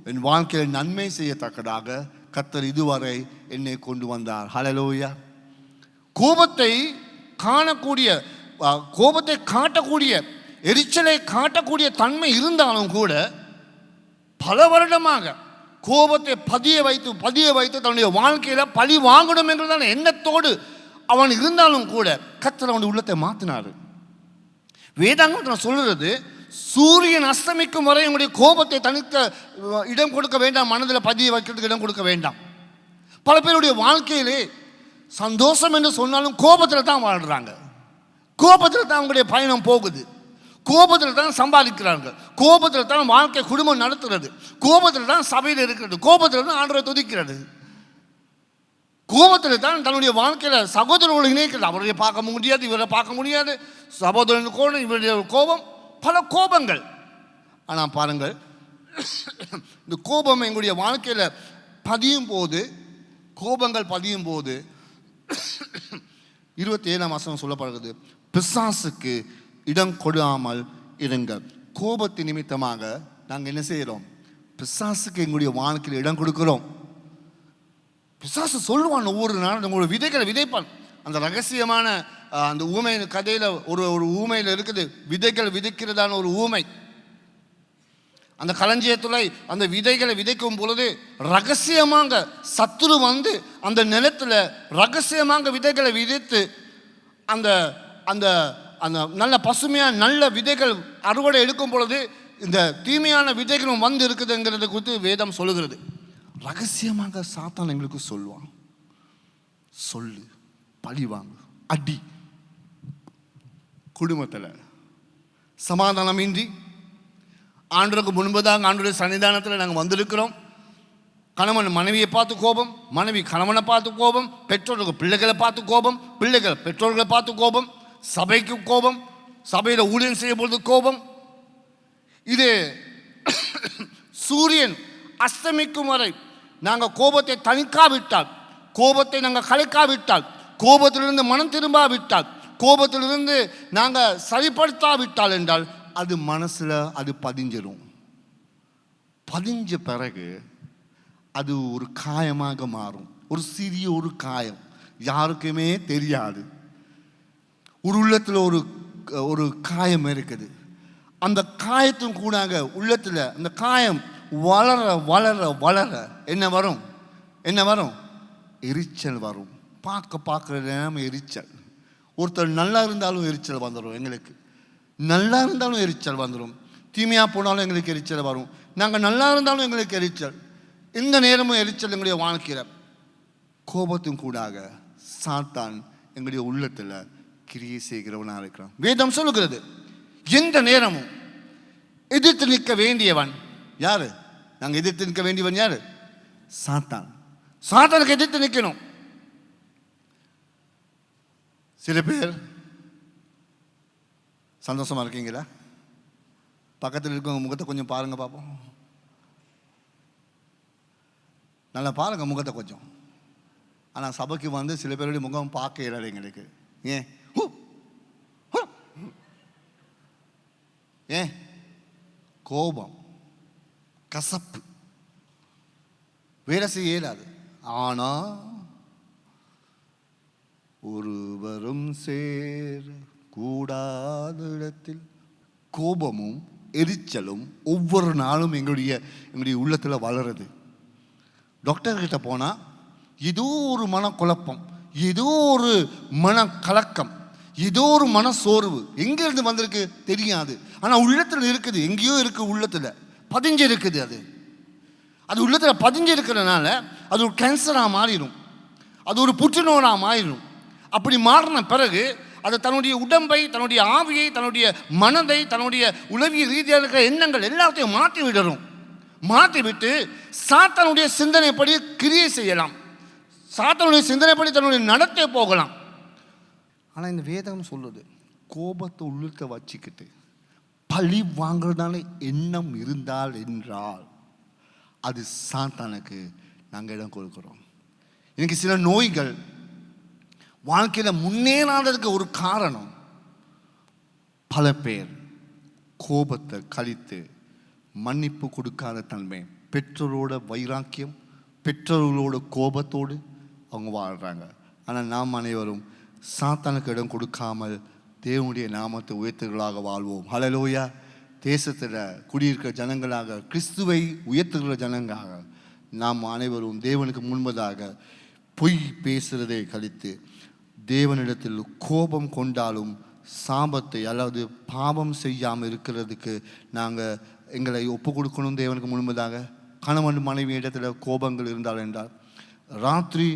என் வாழ்க்கையில் நன்மை செய்யத்தக்கதாக கர்த்தர் இதுவரை என்னை கொண்டு வந்தார். ஹல்லேலூயா. கோபத்தை காட்டக்கூடிய, எரிச்சலை காட்டக்கூடிய தன்மை இருந்தாலும் கூட பல வருடமாக கோபத்தை பதிய வைத்து தன்னுடைய வாழ்க்கையில் பழி வாங்கணும் என்றதான எண்ணத்தோடு அவன் இருந்தாலும் கூட கர்த்தர் அவனுடைய உள்ளத்தை மாற்றினார். வேதாங்கத்தில் சொல்கிறது, சூரியன் அஸ்தமிக்கும் வரை உங்களுடைய கோபத்தை தனித்த இடம் கொடுக்க வேண்டாம், மனதில் பதிய வைக்கிறதுக்கு இடம் கொடுக்க வேண்டாம். பல பேருடைய வாழ்க்கையிலே சந்தோஷம் என்று சொன்னாலும் கோபத்தில் தான் வாழ்கிறாங்க. கோபத்தில் தான் அவங்களுடைய பயணம் போகுது. கோபத்தில் தான் சம்பாதிக்கிறாங்க. கோபத்தில் தான் வாழ்க்கை குடும்பம் நடத்துறது. கோபத்தில் தான் சபையில் இருக்கிறது. கோபத்தில் தான் ஆண்டவரை துதிக்கிறது. கோபத்தில் தான் தன்னுடைய வாழ்க்கையில் சகோதரர்களை இணைக்கிறது. அவரை பார்க்க முடியாது, இவரை பார்க்க முடியாது, சகோதரன் கோபம், இவருடைய கோபம், பல கோபங்கள். ஆனால் பாருங்கள், இந்த கோபம் எங்களுடைய வாழ்க்கையில் பதியும் போது, கோபங்கள் பதியும் போது 27ஆம் வசனம் சொல்லப்படுகிறது, பிசாசுக்கு இடம் கொடாமல் இருங்கள். கோபத்தின் நிமித்தமாக நாங்கள் என்ன செய்கிறோம்? பிசாசுக்கு எங்களுடைய வாழ்க்கையில் இடம் கொடுக்கிறோம். பிசாசு சொல்லுவான், ஒவ்வொரு நாளும் உங்களோட விதைகளை விதைப்பான். அந்த ரகசியமான அந்த ஊமை கதையில் ஒரு ஊமையில் இருக்குது, விதைகள் விதைக்கிறதான ஒரு ஊமை. அந்த களஞ்சியத்துல அந்த விதைகளை விதைக்கும் பொழுது ரகசியமாக சத்துரு வந்து அந்த நிலத்தில் ரகசியமாக விதைகளை விதைத்து அந்த அந்த அந்த நல்ல பசுமையான நல்ல விதைகள் அறுவடை எடுக்கும் பொழுது இந்த தீமையான விதைகளும் வந்து இருக்குதுங்கிறது குறித்து வேதம் சொல்லுகிறது. ரகசியமாக சாத்தான் எங்களுக்கு சொல்லுவான், சொல்லு, பழி வாங்கு, அடி. குடும்பத்தில் சமாதானமின்றி ஆண்டவருக்கு முன்பதாக ஆண்டவருடைய சன்னிதானத்தில் நாங்கள் வந்திருக்கிறோம். கணவன் மனைவியை பார்த்து கோபம், மனைவி கணவனை பார்த்து கோபம், பெற்றோர்கள் பிள்ளைகளை பார்த்து கோபம், பிள்ளைகள் பெற்றோர்களை பார்த்து கோபம், சபைக்கு கோபம், சபையில் ஊழியம் செய்யும் பொழுது கோபம். இது சூரியன் அஸ்தமிக்கும் வரை நாங்கள் கோபத்தை தணிக்காவிட்டால், கோபத்தை நாங்கள் கலைக்காவிட்டால், கோபத்திலிருந்து மனம் திரும்பாவிட்டால், கோபத்திலிருந்து நாங்கள் சரிப்படுத்தாவிட்டால் என்றால் அது மனசில் அது பதிஞ்சிடும். பதிஞ்ச பிறகு அது ஒரு காயமாக மாறும். ஒரு சிறிய ஒரு காயம், யாருக்குமே தெரியாது. ஒரு உள்ளத்தில் ஒரு காயம் இருக்குது. அந்த காயத்தும் கூடாக உள்ளத்தில் அந்த காயம் வளர வளர வளர என்ன வரும்? என்ன வரும்? எரிச்சல் வரும். பார்க்குற நேரம் எரிச்சல். ஒருத்தர் நல்லா இருந்தாலும் எரிச்சல் வந்துடும். எங்களுக்கு நல்லா இருந்தாலும் எரிச்சல் வந்துடும். தீமையாக போனாலும் எங்களுக்கு எரிச்சல் வரும். நாங்கள் நல்லா இருந்தாலும் எங்களுக்கு எரிச்சல். இந்த நேரமும் எரிச்சல் எங்களுடைய வாழ்க்கையில். கோபத்தும் கூடாக சாத்தான் எங்களுடைய உள்ளத்தில் கிரியை செய்கிறவனாக இருக்கிறான். வேதம் சொல்லுகிறது, எந்த நேரமும் எதிர்த்து நிற்க வேண்டியவன் யாரு? நாங்கள் எதிர்த்து நிற்க வேண்டியவன் யாரு? சாத்தான். சாத்தானுக்கு எதிர்த்து நிற்கணும். சில பேர் சந்தோஷமா இருக்கீங்களா? பக்கத்தில் இருக்கவங்க முகத்தை கொஞ்சம் பாருங்க பார்ப்போம். நல்லா பாருங்க முகத்தை கொஞ்சம். ஆனால் சபைக்கு வந்து சில பேருடைய முகம் பார்க்க இயலாது எங்களுக்கு. ஏன்? ஏன்? கோபம், கசப்பு, வேலை செய்ய இயலாது. ஆனால் ஒருவரும் சேர கூடாத இடத்தில் கோபமும் எரிச்சலும் ஒவ்வொரு நாளும் எங்களுடைய உள்ளத்தில் வளருது. டாக்டர்கிட்ட போனால் ஏதோ ஒரு மனக்குழப்பம், ஏதோ ஒரு மனக்கலக்கம், ஏதோ ஒரு மன சோர்வு எங்கேருந்து வந்திருக்கு தெரியாது. ஆனால் உள்ளத்தில் இருக்குது, எங்கேயோ இருக்குது, உள்ளத்தில் பதிஞ்சு இருக்குது. அது உள்ளத்தில் பதிஞ்சு இருக்கிறதுனால அது ஒரு கேன்சராக மாறிடும், அது ஒரு புற்றுநோயாக மாறிடும். அப்படி மாறின பிறகு அது தன்னுடைய உடம்பை, தன்னுடைய ஆவியை, தன்னுடைய மனதை, தன்னுடைய உளவியல் ரீதியாக இருக்கிற எண்ணங்கள் எல்லாத்தையும் மாற்றி விடணும். மாற்றி விட்டு சாத்தானுடைய சிந்தனைப்படி கிரியை செய்யலாம், சாத்தானுடைய சிந்தனைப்படி தன்னுடைய நடத்தை போகலாம். ஆனால் இந்த வேதம் சொல்லுது, கோபத்தை உள்ளத்தை வச்சுக்கிட்டு பழி வாங்குறதான எண்ணம் இருந்தால் என்றால் அது சாத்தானுக்கு நாங்கள் இடம் கொடுக்குறோம். எனக்கு சில நோய்கள் வாழ்க்கையில் முன்னேறாததுக்கு ஒரு காரணம், பல பேர் கோபத்தை கழித்து மன்னிப்பு கொடுக்காத தன்மை, பெற்றோரோட வைராக்கியம், பெற்றோர்களோட கோபத்தோடு அவங்க வாழ்கிறாங்க. ஆனால் நாம் அனைவரும் சாத்தானுக்கு இடம் கொடுக்காமல் தேவனுடைய நாமத்தை உயர்த்துகளாக வாழ்வோம். ஹல்லேலூயா. தேசத்தில் குடியிருக்கிற ஜனங்களாக, கிறிஸ்துவை உயர்த்துகிற ஜனங்களாக நாம் அனைவரும் தேவனுக்கு முன்பதாக பொய் பேசுகிறதை கழித்து தேவனிடத்தில் கோபம் கொண்டாலும் சாபத்தை அதாவது பாவம் செய்யாமல் இருக்கிறதுக்கு நாங்கள் எங்களை ஒப்பு கொடுக்கணும் தேவனுக்கு முன்பதாக. கணவன் மனைவி இடத்துல கோபங்கள் இருந்தால் என்றால் ராத்திரி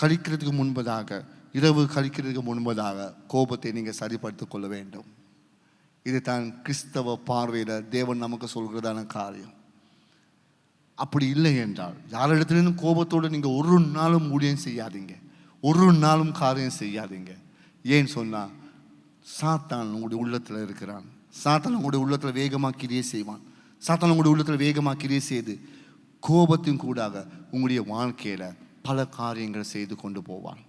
கழிக்கிறதுக்கு முன்பதாக, இரவு கழிக்கிறதுக்கு முன்பதாக கோபத்தை நீங்கள் சரிப்படுத்திக் கொள்ள வேண்டும். இது தான் கிறிஸ்தவ பார்வையில் தேவன் நமக்கு சொல்கிறதான காரியம். அப்படி இல்லை என்றால் யாரிடத்துலேருந்து கோபத்தோடு நீங்கள் ஒரு நாளும் ஊழியம் செய்யாதீங்க, ஒரு நாளும் காரியம் செய்யாதீங்க. ஏன்னு சொன்னால் சாத்தான் உங்களுடைய உள்ளத்தில் இருக்கிறான். சாத்தான் உங்களுடைய உள்ளத்தில் வேகமாக கிரியை செய்வான். சாத்தான் உங்களுடைய உள்ளத்தில் வேகமாக கிரியை செய்து கோபத்தின் கூடாக உங்களுடைய வாழ்க்கையில் பல காரியங்கள் செய்து கொண்டு போவான்.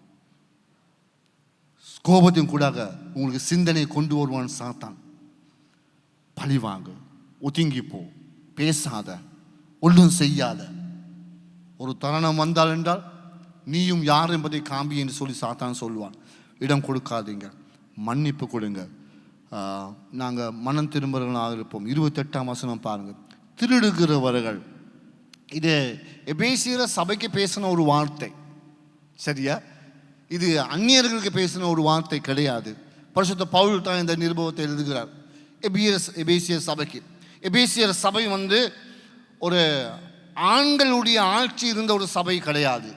கோபத்தின் கூடாக உங்களுக்கு சிந்தனை கொண்டு வருவான் சாத்தான். பழிவாங்க, ஒதுங்கிப்போ, பேசாத, ஒன்றும் செய்யாத. ஒரு தருணம் வந்தால் என்றால் நீயும் யார் என்பதை காம்பி என்று சொல்லி சாத்தான் சொல்லுவான். இடம் கொடுக்காதீங்க, மன்னிப்பு கொடுங்க. நாங்கள் மனம் திரும்புகிறவர்களாக இருப்போம். 28ஆம் வசனம் பாருங்கள். திருடுகிறவர்கள், இது எபேசியர் சபைக்கு பேசின ஒரு வார்த்தை, சரியா? இது அந்நியர்களுக்கு பேசின ஒரு வார்த்தை கிடையாது. பரிசுத்த பவுல் தான் இந்த நிருபவத்தை எழுதுகிறார் எபேசியர் சபைக்கு. எபேசியர் சபை ஒரு ஆண்களுடைய ஆட்சி இருந்த ஒரு சபை கிடையாது.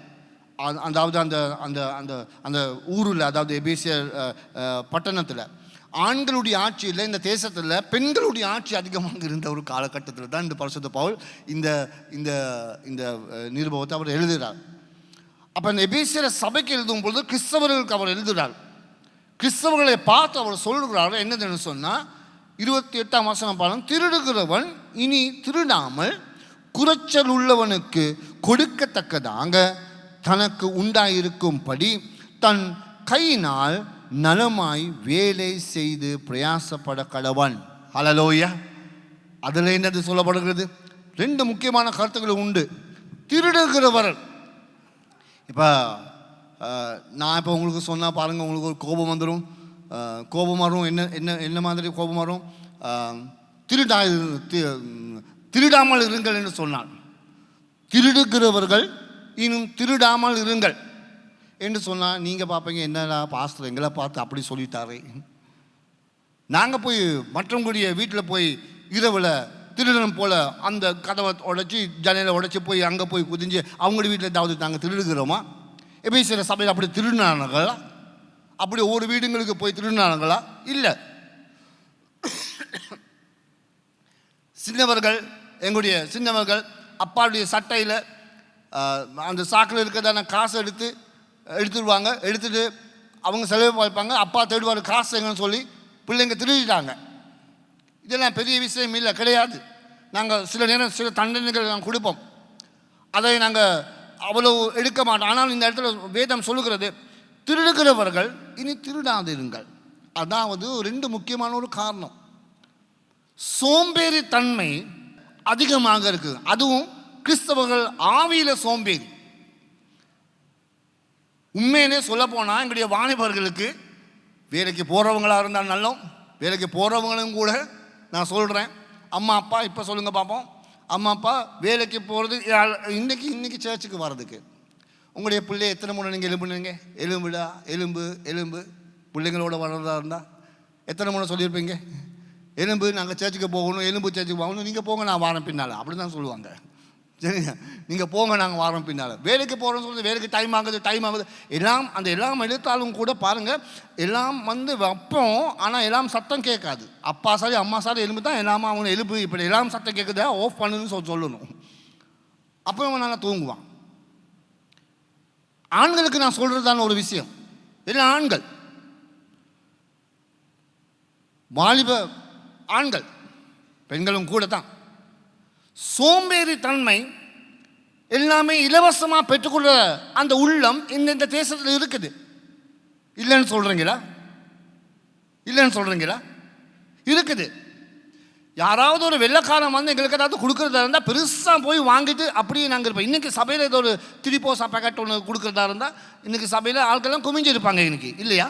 அதாவது அந்த அந்த அந்த அந்த ஊரில், அதாவது எபேசியர் பட்டணத்தில் ஆண்களுடைய ஆட்சி இல்லை. இந்த தேசத்தில் பெண்களுடைய ஆட்சி அதிகமாக இருந்த ஒரு காலகட்டத்தில் தான் இந்த பரிசுத்த பவுல் இந்த இந்த இந்த நிருபவத்தை அவர் எழுதுகிறார். அப்போ இந்த எபேசியர் சபைக்கு எழுதும் பொழுது கிறிஸ்தவர்களுக்கு அவர் எழுதுகிறார். கிறிஸ்தவர்களை பார்த்து அவர் சொல்கிறார் என்னதுன்னு சொன்னால் 28ஆம் வசனம் பாருங்க. திருடுகிறவன் இனி திருடாமல் குறைச்சல் உள்ளவனுக்கு கொடுக்கத்தக்கதாக தனக்கு உண்டாயிருக்கும்படி தன் கையினால் நலமாய் வேலை செய்து பிரயாசப்பட கடவன். ஹல்லேலூயா. அதில் என்னது சொல்லப்படுகிறது? 2 முக்கியமான கருத்துக்கள் உண்டு. திருடுகிறவர், இப்போ நான் இப்போ உங்களுக்கு சொன்னால் பாருங்கள், உங்களுக்கு ஒரு கோபம் வந்துடும். கோபம் வரும். என்ன என்ன என்ன மாதிரி கோபம் வரும்? திருடாமல் இருங்கள் என்று சொன்னான். திருடுகிறவர்கள் இன்னும் திருடாமல் இருங்கள் என்று சொன்னால் நீங்கள் பார்ப்பீங்க, என்னடா பாஸ்டர் எங்களை பார்த்து அப்படி சொல்லிட்டாரே. நாங்கள் போய் மற்றவங்களுடைய வீட்டில் போய் இரவில் திருடனம் போல் அந்த கதவை உடைச்சி ஜன்னலை உடைச்சி போய் அங்கே போய் குதிஞ்சு அவங்களுடைய வீட்டில் ஏதாவது நாங்கள் திருடுகிறோமா? எபேசியர் சபையில் அப்படி திருடினாங்களா? அப்படி ஒரு வீடுங்களுக்கு போய் திருடினாங்களா? இல்லை. சின்னவர்கள், எங்களுடைய சின்னவர்கள் அப்பாவுடைய சட்டையில் அந்த சாக்கில் இருக்கிறதான காசை எடுத்துடுவாங்க. எடுத்துட்டு அவங்க செலவு பார்ப்பாங்க. அப்பா தேடுவார் காசு எங்கன்னு சொல்லி. பிள்ளைங்க திருடிட்டாங்க. இதெல்லாம் பெரிய விஷயம் இல்லை, கிடையாது. நாங்கள் சில நேரம் சில தண்டனைகள் நாங்கள் கொடுப்போம். அதை நாங்கள் அவ்வளோ எடுக்க மாட்டோம். ஆனால் இந்த இடத்துல வேதம் சொல்லுகிறது, திருடுகிறவர்கள் இனி திருடாதிருங்கள். அதாவது 2 முக்கியமான ஒரு காரணம். சோம்பேறி தன்மை அதிகமாக இருக்குது. அதுவும் கிறிஸ்தவர்கள் ஆவியில் சோம்பேறி. உண்மையிலே சொல்ல போனால் எங்களுடைய வாலிபர்களுக்கு வேலைக்கு போகிறவங்களாக இருந்தால் நல்லோம். வேலைக்கு போகிறவங்களும் கூட நான் சொல்கிறேன், அம்மா அப்பா இப்போ சொல்லுங்கள் பார்ப்போம். அம்மா அப்பா வேலைக்கு போகிறது இன்னைக்கு சர்ச்சுக்கு வர்றதுக்கு உங்களுடைய பிள்ளை எத்தனை முறை நீங்கள் எலும்புனீங்க? எலும்புடா, எலும்பு எலும்பு. பிள்ளைங்களோட வர்றதா இருந்தால் எத்தனை முறை சொல்லியிருப்பீங்க? எலும்பு, நாங்கள் சர்ச்சுக்கு போகணும், எலும்பு சர்ச்சுக்கு போகணும். நீங்கள் போங்க, நான் வாரம் பின்னால், அப்படி தான் சொல்லுவாங்க. சரிங்க, நீங்கள் போங்க, நாங்கள் வாரம் பின்னால். வேலைக்கு போகிறோன்னு சொல்லுறது, வேலைக்கு டைம் ஆகுது எல்லாம். அந்த எல்லாம் எடுத்தாலும் கூட பாருங்கள், எல்லாம் வைப்போம். ஆனால் எல்லாம் சத்தம் கேட்காது. அப்பா சாரி அம்மா சாரி எலும்பு தான் எல்லாமே அவங்க எலும்பு. இப்படி எல்லாம் சத்தம் கேட்குதா, ஆஃப் பண்ணுன்னு சொல்லணும். அப்போ அவன் நல்லா தூங்குவான். ஆண்களுக்கு நான் சொல்கிறதான ஒரு விஷயம், எல்லாம் ஆண்கள், வாலிப ஆண்கள், பெண்களும் கூட தான். சோம்பேறி தன்மை எல்லாமே இலவசமாக பெற்றுக்கொள்ள அந்த உள்ளம் இந்த தேசத்தில் இருக்குது. இல்லைன்னு சொல்கிறீங்களா? இல்லைன்னு சொல்கிறீங்களா? இருக்குது. யாராவது ஒரு வெள்ளைக்காரன் எங்களுக்கு ஏதாவது கொடுக்குறதா இருந்தால் பெருசாக போய் வாங்கிட்டு அப்படியே நாங்கள் இருப்போம். இன்றைக்கி சபையில் ஏதோ ஒரு திரிப்போசா பேக்கெட் ஒன்று கொடுக்குறதா இருந்தால் இன்றைக்கி சபையில் ஆட்கள்லாம் குமிஞ்சிருப்பாங்க இன்றைக்கி, இல்லையா?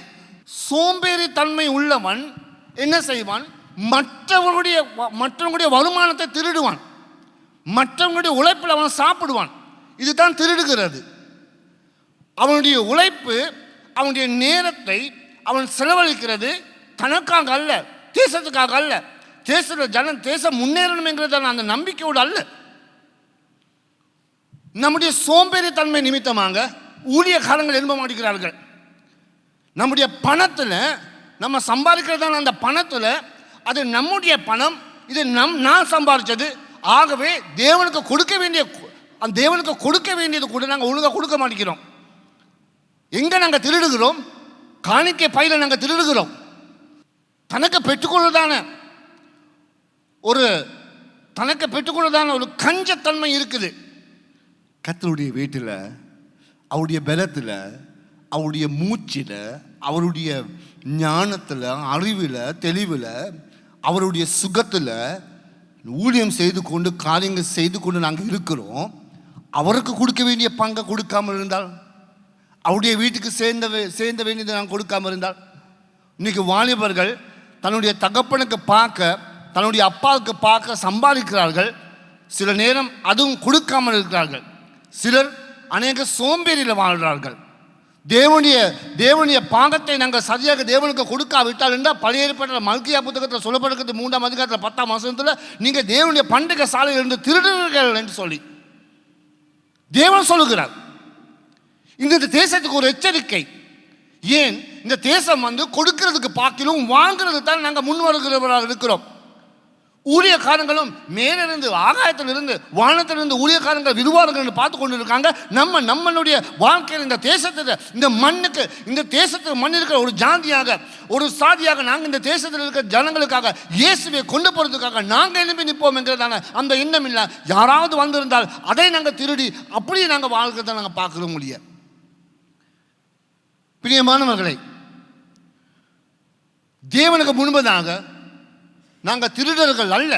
சோம்பேறி தன்மை உள்ளவன் என்ன செய்வான்? மற்றவங்களுடைய வருமானத்தை திருடுவான். மற்றவங்களுடைய உழைப்பில் அவன் சாப்பிடுவான். இதுதான் திருடுகிறது. அவனுடைய உழைப்பு, அவனுடைய நேரத்தை அவன் செலவழிக்கிறது தனக்காக அல்ல, தேசத்துக்காக அல்ல, தேசம் முன்னேறணுங்கிறதான அந்த நம்பிக்கையோடு அல்ல. நம்முடைய சோம்பேறித்தன்மை நிமித்தமாக ஊழியக்காரங்கள் எழும்ப மாட்டேங்கிறார்கள். நம்முடைய பணத்தில், நம்ம சம்பாதிக்கிறதான அந்த பணத்தில், அது நம்முடைய பணம், இது நான் சம்பாதிச்சது. ஆகவே தேவனுக்கு கொடுக்க வேண்டியது கூட நாங்கள் ஒழுங்காக கொடுக்க மாட்டேங்கிறோம். எங்கே நாங்கள் திருடுகிறோம்? காணிக்கை பையில நாங்கள் திருடுகிறோம். தனக்கு பெற்றுக்கொள்ளதான ஒரு கஞ்சத்தன்மை இருக்குது. கர்த்தருடைய வீட்டில், அவருடைய பலத்தில், அவருடைய மூச்சில், அவருடைய ஞானத்தில், அறிவில், தெளிவில், அவருடைய சுகத்தில் ஊழியம் செய்து கொண்டு காரியங்கள் செய்து கொண்டு நாங்கள் இருக்கிறோம். அவருக்கு கொடுக்க வேண்டிய பங்கை கொடுக்காமல் இருந்தால், அவருடைய வீட்டுக்கு சேர்ந்த வேண்டியதை நாங்கள் கொடுக்காமல் இருந்தால், இன்னைக்கு வாலிபர்கள் தன்னுடைய தகப்பனுக்கு பார்க்க, தன்னுடைய அப்பாவுக்கு பார்க்க சம்பாதிக்கிறார்கள். சில நேரம் அதுவும் கொடுக்காமல் இருக்கிறார்கள். சிலர் அநேக சோம்பேறியில் வாழ்கிறார்கள். தேவனுடைய பாகத்தை நாங்கள் சரியாக தேவனுக்கு கொடுக்காவிட்டால் என்றால், பழைய ஏற்பாட்டில் மல்கியா புத்தகத்தில் சொல்லப்படுகிறது 3ஆம் அதிகாரத்தில் 10ஆம் வசனத்தில், நீங்கள் தேவனுடைய பண்டிகை சாலையில் இருந்து திருடுகிறீர்கள் என்று சொல்லி தேவன் சொல்லுகிறார். இந்த தேசத்துக்கு ஒரு எச்சரிக்கை. ஏன் இந்த தேசம் கொடுக்கிறதுக்கு பார்க்கிலும் வாங்குறது தான் நாங்கள் முன் வருகிறவராக இருக்கிறோம். ஊழியக்காரங்களும் மேலிருந்து, ஆகாயத்திலிருந்து, வானத்திலிருந்து ஊழியக்காரங்கள் விருவார்கள் பார்த்து கொண்டு இருக்காங்க. நம்மளுடைய வாழ்க்கையில் இந்த தேசத்தில், இந்த மண்ணுக்கு, இந்த தேசத்தில் மண் இருக்கிற ஒரு ஜாதியாக, ஒரு சாதியாக நாங்கள் இந்த தேசத்தில் இருக்கிற ஜனங்களுக்காக இயேசுவை கொண்டு போகிறதுக்காக நாங்கள் எழுப்பி நிற்போம் என்கிறதான அந்த எண்ணம் இல்லை. யாராவது வந்திருந்தால் அதை நாங்கள் திருடி அப்படியே நாங்கள் வாழ்கிறத நாங்கள் பார்க்க முடியாது. பிரியமானவர்களை, தேவனுக்கு முன்பதாக நாங்கள் திருடர்கள் அல்ல.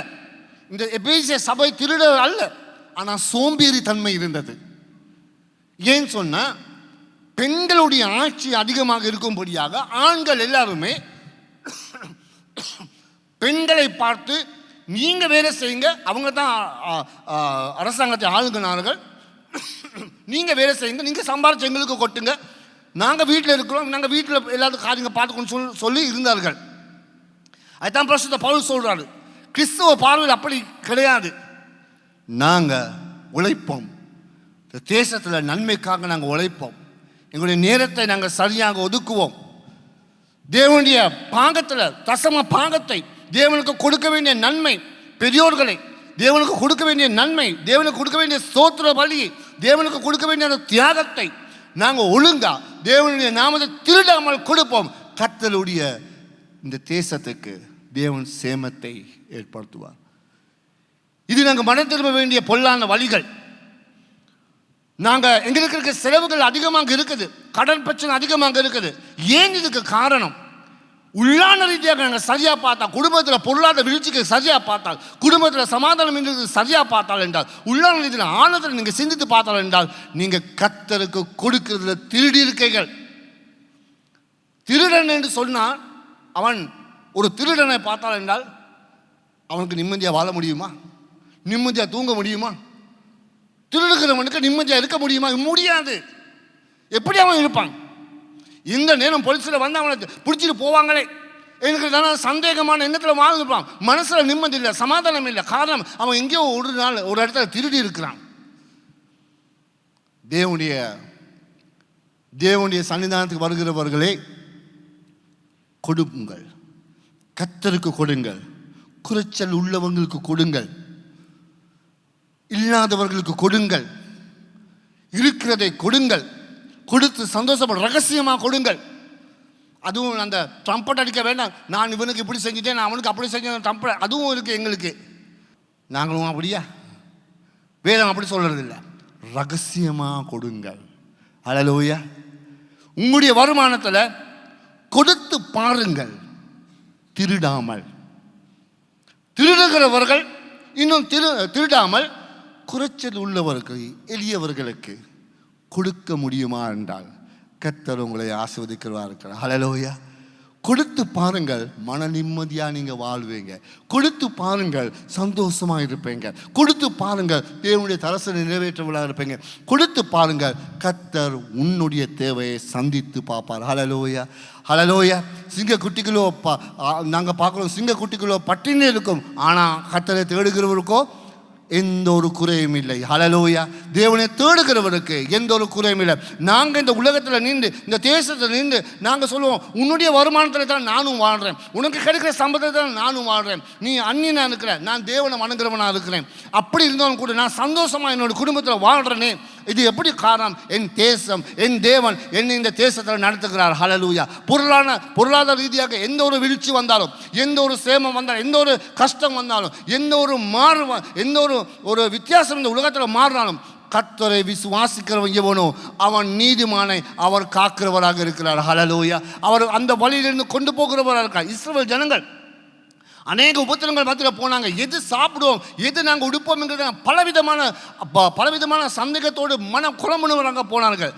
இந்த எபேசிய சபை திருடர்கள் அல்ல. ஆனால் சோம்பேறி தன்மை இருந்தது. ஏன் சொன்னா, பெண்களுடைய ஆட்சி அதிகமாக இருக்கும்படியாக ஆண்கள் எல்லாருமே பெண்களை பார்த்து, நீங்க வேலை செய்யுங்க, அவங்க தான் அரசாங்கத்தை ஆளுகினார்கள், நீங்க வேலை செய்யுங்க, நீங்க சம்பாதிச்சு எங்களுக்கு கொட்டுங்க, நாங்கள் வீட்டில் இருக்கிறோம், நாங்கள் வீட்டில் எல்லாத்துக்கும் காரியங்க பார்த்துக்கொண்டு சொல்லி இருந்தார்கள். அதுதான் பரிசுத்த பவுல் சொல்றாரு. கிறிஸ்துவ பார்வையில் அப்படி கிடையாது. நாங்கள் உழைப்போம், தேசத்தில் நன்மைக்காக நாங்கள் உழைப்போம், எங்களுடைய நேரத்தை நாங்கள் சரியாக ஒதுக்குவோம், தேவனுடைய பாகத்தில் தசம பாகத்தை, தேவனுக்கு கொடுக்க வேண்டிய நன்மை, பெரியோர்களை தேவனுக்கு கொடுக்க வேண்டிய நன்மை, தேவனுக்கு கொடுக்க வேண்டிய ஸ்தோத்திர பலி, தேவனுக்கு கொடுக்க வேண்டிய அந்த தியாகத்தை நாங்கள் ஒழுங்கா தேவனுடைய நாமத்தை திருடாமல் கொடுப்போம். கர்த்தருடைய இந்த தேசத்துக்கு தேவன் சேமத்தை ஏற்படுத்துவார். இது நாங்கள் மனம் திரும்ப வேண்டிய பொல்லான வழிகள். நாங்கள் எங்களுக்கு இருக்க செலவுகள் அதிகமாக இருக்குது, கடன் பிரச்சனை அதிகமாக இருக்குது. ஏன் இதுக்கு காரணம்? உள்ளான ரீதியாக நாங்கள் சரியாக பார்த்தால், குடும்பத்தில் பொருளாதார வீழ்ச்சிக்கு சரியாக பார்த்தால், குடும்பத்தில் சமாதானம் என்று சரியாக பார்த்தால் என்றால், உள்ளான ரீதியில் ஆனத்தில் நீங்கள் சிந்தித்து பார்த்தால் என்றால், நீங்கள் கர்த்தருக்கு கொடுக்கிறதுல திருடி இருக்கீர்கள். திருடன் என்று சொன்னால், அவன் ஒரு திருடனை பார்த்தால் என்றால் அவனுக்கு நிம்மதியாக வாழ முடியுமா? நிம்மதியாக தூங்க முடியுமா? திருடுகிறவனுக்கு நிம்மதியாக இருக்க முடியுமா? முடியாது. எப்படி அவன் இருப்பான்? இந்த நேரம் போலீஸில் வந்து அவனை பிடிச்சிட்டு போவாங்களே எனக்கு தானே சந்தேகமான எண்ணத்தில் வாழ்ந்துருப்பான். மனசில் நிம்மதி இல்லை, சமாதானம் இல்லை. காரணம், அவன் எங்கேயோ ஒரு நாள் ஒரு இடத்துல திருடி இருக்கிறான். தேவனுடைய சன்னிதானத்துக்கு வருகிறவர்களே, கொடுங்கள், கர்த்தருக்கு கொடுங்கள், குறைச்சல் உள்ளவங்களுக்கு கொடுங்கள், இல்லாதவர்களுக்கு கொடுங்கள், இருக்கிறதை கொடுங்கள், கொடுத்து சந்தோஷப்பட ரகசியமாக கொடுங்கள். அதுவும் அந்த ட்ரம்பட் அடிக்க வேண்டாம், நான் இவனுக்கு இப்படி செஞ்சுட்டேன், நான் அவனுக்கு அப்படி செஞ்சேன், ட்ரம்பட் அதுவும் இருக்குது எங்களுக்கு. நாங்களும் அப்படியா? வேதம் அப்படி சொல்கிறது இல்லை. ரகசியமாக கொடுங்கள். அல்லேலூயா. உங்களுடைய வருமானத்தில் கொடுத்து பாருங்கள், திருடாமல். திருடுகிறவர்கள் இன்னும் திருடாமல் குறைச்சல் உள்ளவர்கள், எளியவர்களுக்கு கொடுக்க முடியுமா என்றால் கர்த்தர் உங்களை ஆசீர்வதிக்கிறவராக இருக்கிறார். ஹல்லேலூயா. கொடுத்து பாருங்கள், மன நிம்மதியாக நீங்கள் வாழ்வீங்க. கொடுத்து பாருங்கள், சந்தோஷமாக இருப்பீங்க. கொடுத்து பாருங்கள், தேவனுடைய தரசனை நிறைவேற்றவர்களாக இருப்பீங்க. கொடுத்து பாருங்கள், கர்த்தர் உன்னுடைய தேவையை சந்தித்து பார்ப்பார். ஹல்லேலூயா, ஹல்லேலூயா. சிங்கக்குட்டிகளோ நாங்கள் பார்க்குறோம், சிங்கக்குட்டிகளோ பட்டினி இருக்கும், ஆனால் கர்த்தரை தேடுகிறவருக்கோ எந்த ஒரு குறையும் இல்லை. ஹல்லேலூயா. தேவனை தேடுகிறவருக்கு எந்த ஒரு குறையும் இல்லை. நாங்கள் இந்த உலகத்தில் நின்று, இந்த தேசத்தில் நின்று நாங்கள் சொல்லுவோம், உன்னுடைய வருமானத்தில் தான் நானும் வாழ்கிறேன், உனக்கு கிடைக்கிற சம்பளத்தில் தான் நானும் வாழ்கிறேன், நீ அந்நியனாக இருக்கிறேன், நான் தேவனை வணங்குறவனாக இருக்கிறேன். அப்படி இருந்தாலும் கூட நான் சந்தோஷமாக என்னோட குடும்பத்தில் வாழ்கிறேனே. இது எப்படி காரணம்? என் தேசம், என் தேவன் என்னை இந்த தேசத்தில் நடத்துகிறார். ஹல்லேலூயா. பொருளாதார ரீதியாக எந்த ஒரு வீழ்ச்சி வந்தாலும், எந்த ஒரு சேமம் வந்தாலும், எந்த ஒரு கஷ்டம் வந்தாலும், எந்த ஒரு எந்த ஒரு வித்தியாசம் இந்த உலகத்தில் மாறினாலும், கர்த்தரை விசுவாசிக்கிறவன் எவனோ அவன் நீதிமானை அவர் காக்கிறவராக இருக்கிறார். ஹல்லேலூயா. அவர் அந்த வழியிலிருந்து கொண்டு போகிறவராக இருக்கார். இஸ்ரவேல் ஜனங்கள் அநேக உபத்திரங்கள் மத்தியில் போனாங்க. எது சாப்பிடுவோம், எது நாங்கள் உடுப்போம் என்கிற பலவிதமான சந்தேகத்தோடு மன குழம்புனவராக போனார்கள்.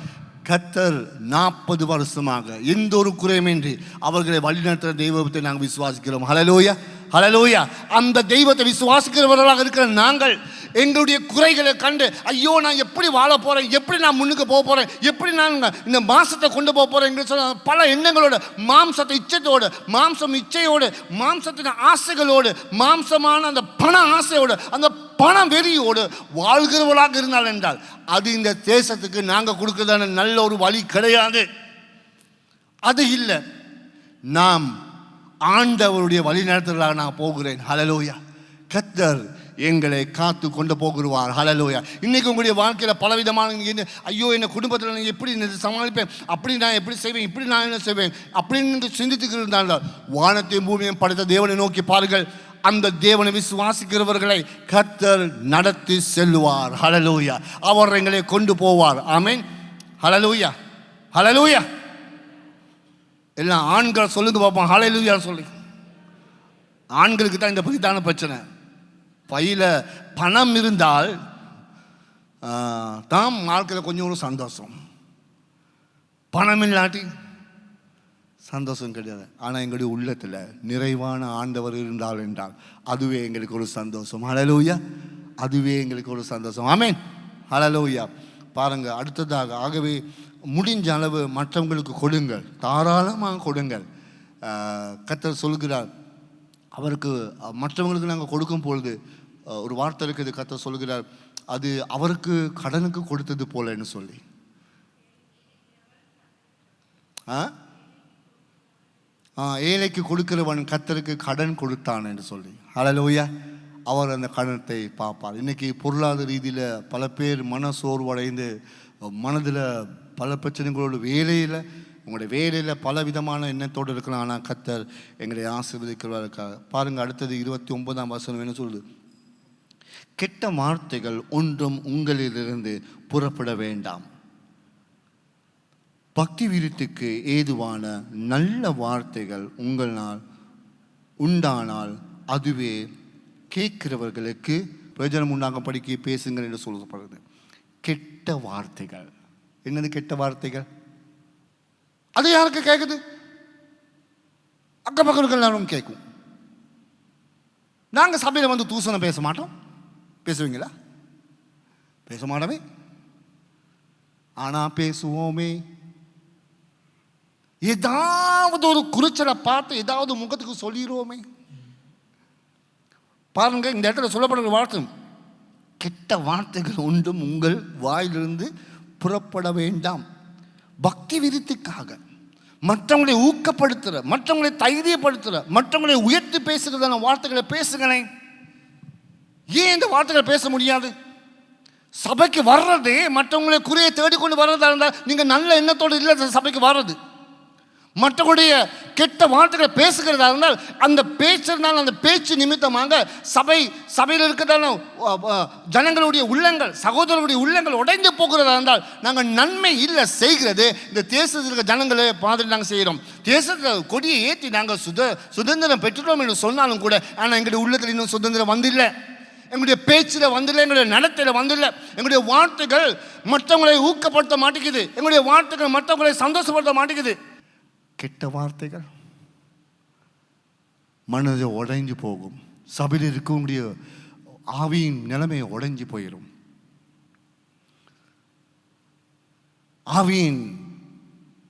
கர்த்தர் 40 வருஷமாக எந்த ஒரு குறையுமின்றி அவர்களை வழிநடத்துகிற தெய்வத்தை நாங்கள் விசுவாசிக்கிறோம். ஹல்லேலூயா, ஹல்லேலூயா. அந்த தெய்வத்தை விசுவாசிக்கிறவர்களாக இருக்கிற நாங்கள் எங்களுடைய குறைகளை கண்டு, ஐயோ நான் எப்படி வாழ போகிறேன், எப்படி நான் முன்னுக்கு போக போகிறேன், எப்படி நான் இந்த மாசத்தை கொண்டு போக போகிறேன் என்று சொல்ல பல எண்ணங்களோடு, மாம்சத்தை இச்சத்தோடு, மாம்சம் இச்சையோடு, மாம்சத்தின் ஆசைகளோடு, மாம்சமான அந்த பண ஆசையோடு, அந்த பண வெறியோடு வாழ்கிறவர்களாக இருந்தால் என்றால் அது இந்த தேசத்துக்கு நாங்கள் கொடுக்கிறதான நல்ல ஒரு வழி கிடையாது. அது இல்லை. நாம் ஆண்டவருடைய வழி நடத்துகிறதாக நான் போகிறேன். ஹல்லேலூயா. கர்த்தர் எங்களை காத்து கொண்டு போகிறார். ஹல்லேலூயா. இன்றைக்கி உங்களுடைய வாழ்க்கையில் பலவிதமான, ஐயோ என்னை குடும்பத்தில் நான் எப்படி சமாளிப்பேன், அப்படி நான் எப்படி செய்வேன், இப்படி நான் என்ன செய்வேன் அப்படின்னு சிந்தித்துக்கு இருந்தால் வானத்தையும் பூமியையும் படைத்த தேவனை நோக்கி பாருங்கள். அந்த தேவனை விசுவாசிக்கிறவர்களை கர்த்தர் நடத்தி செல்வார். ஹல்லேலூயா. அவர் எங்களை கொண்டு போவார். ஆமென். ஹல்லேலூயா, ஹல்லேலூயா. எல்லாம் ஆண்கள் சொல்லுங்க பார்ப்போம், ஹல்லேலூயா சொல்லி. ஆண்களுக்கு தான் இந்த பிரதான பிரச்சனை. பையில் பணம் இருந்தால் தான் வாழ்க்கையில் கொஞ்சம் ஒரு சந்தோஷம். பணம் இல்லாட்டி சந்தோஷம் கிடையாது. ஆனால் எங்களுடைய உள்ளத்தில் நிறைவான ஆண்டவர் இருந்தால் என்றால் அதுவே எங்களுக்கு ஒரு சந்தோஷம். ஹல்லேலூயா. அதுவே எங்களுக்கு ஒரு சந்தோஷம். ஆமென். ஹல்லேலூயா. பாருங்கள், அடுத்ததாக, ஆகவே முடிஞ்ச அளவு மற்றவங்களுக்கு கொடுங்கள், தாராளமாக கொடுங்கள். கர்த்தர் சொல்கிறார், அவருக்கு மற்றவங்களுக்கு நாங்கள் கொடுக்கும் பொழுது ஒரு வார்த்தை இருக்குது. கர்த்தர் சொல்கிறார், அது அவருக்கு கடனுக்கு கொடுத்தது போலன்னு சொல்லி. ஏழைக்கு கொடுக்கிறவன் கர்த்தருக்கு கடன் கொடுத்தான் என்று சொல்லி. ஹல்லேலூயா. அவர் அந்த கடனத்தை பார்ப்பார். இன்றைக்கி பொருளாதார ரீதியில் பல பேர் மன சோர்வடைந்து, மனதில் பல பிரச்சனைகளோடு, வேலையில், உங்களுடைய வேலையில் பல விதமான எண்ணத்தோடு இருக்கலாம். ஆனால் கர்த்தர் எங்களை ஆசீர்வதிக்கிறவர்களுக்காக. பாருங்கள், அடுத்தது 29ஆம் வசனம் என்ன சொல்லுது? கெட்ட வார்த்தைகள் ஒன்றும் உங்களிலிருந்து புறப்பட வேண்டாம், பக்தி விருத்திக்கு ஏதுவான நல்ல வார்த்தைகள் உங்களால் உண்டானால் அதுவே கேட்கிறவர்களுக்கு பிரயோஜனம் உண்டாக படிக்க பேசுங்கள் என்று சொல்லப்படுது. கெட்ட வார்த்தைகள். என்னது கெட்ட வார்த்தைகள்? அது யாருக்கு கேட்குது? அக்கப்பக்கம் எல்லாரும் கேட்கும். நாங்கள் சபையில் வந்து தூசணம் பேச மாட்டோம். பேசுவீங்களா? பேச மாட்டோமே. ஆனால் பேசுவோமே. ஏதாவது ஒரு குறிச்சலை பார்த்து ஏதாவது முகத்துக்கு சொல்லிடுவோமே. பாருங்க, இந்த இடத்துல சொல்லப்படுகிற வார்த்தை, கெட்ட வார்த்தைகள் ஒன்றும் உங்கள் வாயிலிருந்து புறப்பட வேண்டாம். பக்தி விருத்திக்காக, மற்றவங்களை ஊக்கப்படுத்துகிற, மற்றவங்களை தைரியப்படுத்துகிற, மற்றவங்களை உயர்த்தி பேசுகிறதான வார்த்தைகளை பேசுகிறேன். ஏன் இந்த வார்த்தைகளை பேச முடியாது? சபைக்கு வர்றதே மற்றவங்களை குறையை தேடிக்கொண்டு வர்றதா இருந்தால் நீங்கள் நல்ல எண்ணத்தோடு இல்லை சபைக்கு வர்றது. மற்றவருடைய கெட்ட வார்த்தைகளை பேசுகிறதா இருந்தால் அந்த பேச்சிருந்தால் அந்த பேச்சு நிமித்தமாக சபையில் இருக்கிறதான ஜனங்களுடைய உள்ளங்கள், சகோதரருடைய உள்ளங்கள் உடைந்து போகிறதா இருந்தால் நாங்கள் நன்மை இல்லை செய்கிறது. இந்த தேசத்தில் இருக்கிற ஜனங்களை மாதிரி நாங்கள் செய்கிறோம். தேசத்தில் கொடியை ஏற்றி நாங்கள் சுதந்திரம் பெற்றுட்டோம் என்று சொன்னாலும் கூட, ஆனால் எங்களுடைய உள்ளத்தில் இன்னும் சுதந்திரம் வந்தில்லை. எங்களுடைய பேச்சில் வந்தில்லை, எங்களுடைய நடத்தையில் வந்தில்லை. எங்களுடைய வார்த்தைகள் மற்றவங்களை ஊக்கப்படுத்த மாட்டேங்குது. எங்களுடைய வார்த்தைகள் மற்றவங்களை சந்தோஷப்படுத்த மாட்டேங்குது. கெட்ட வார்த்தைகள். மனது உடைஞ்சு போகும். சபையில் இருக்கக்கூடிய ஆவியின் நிலைமை உடைஞ்சு போயிடும். ஆவியின்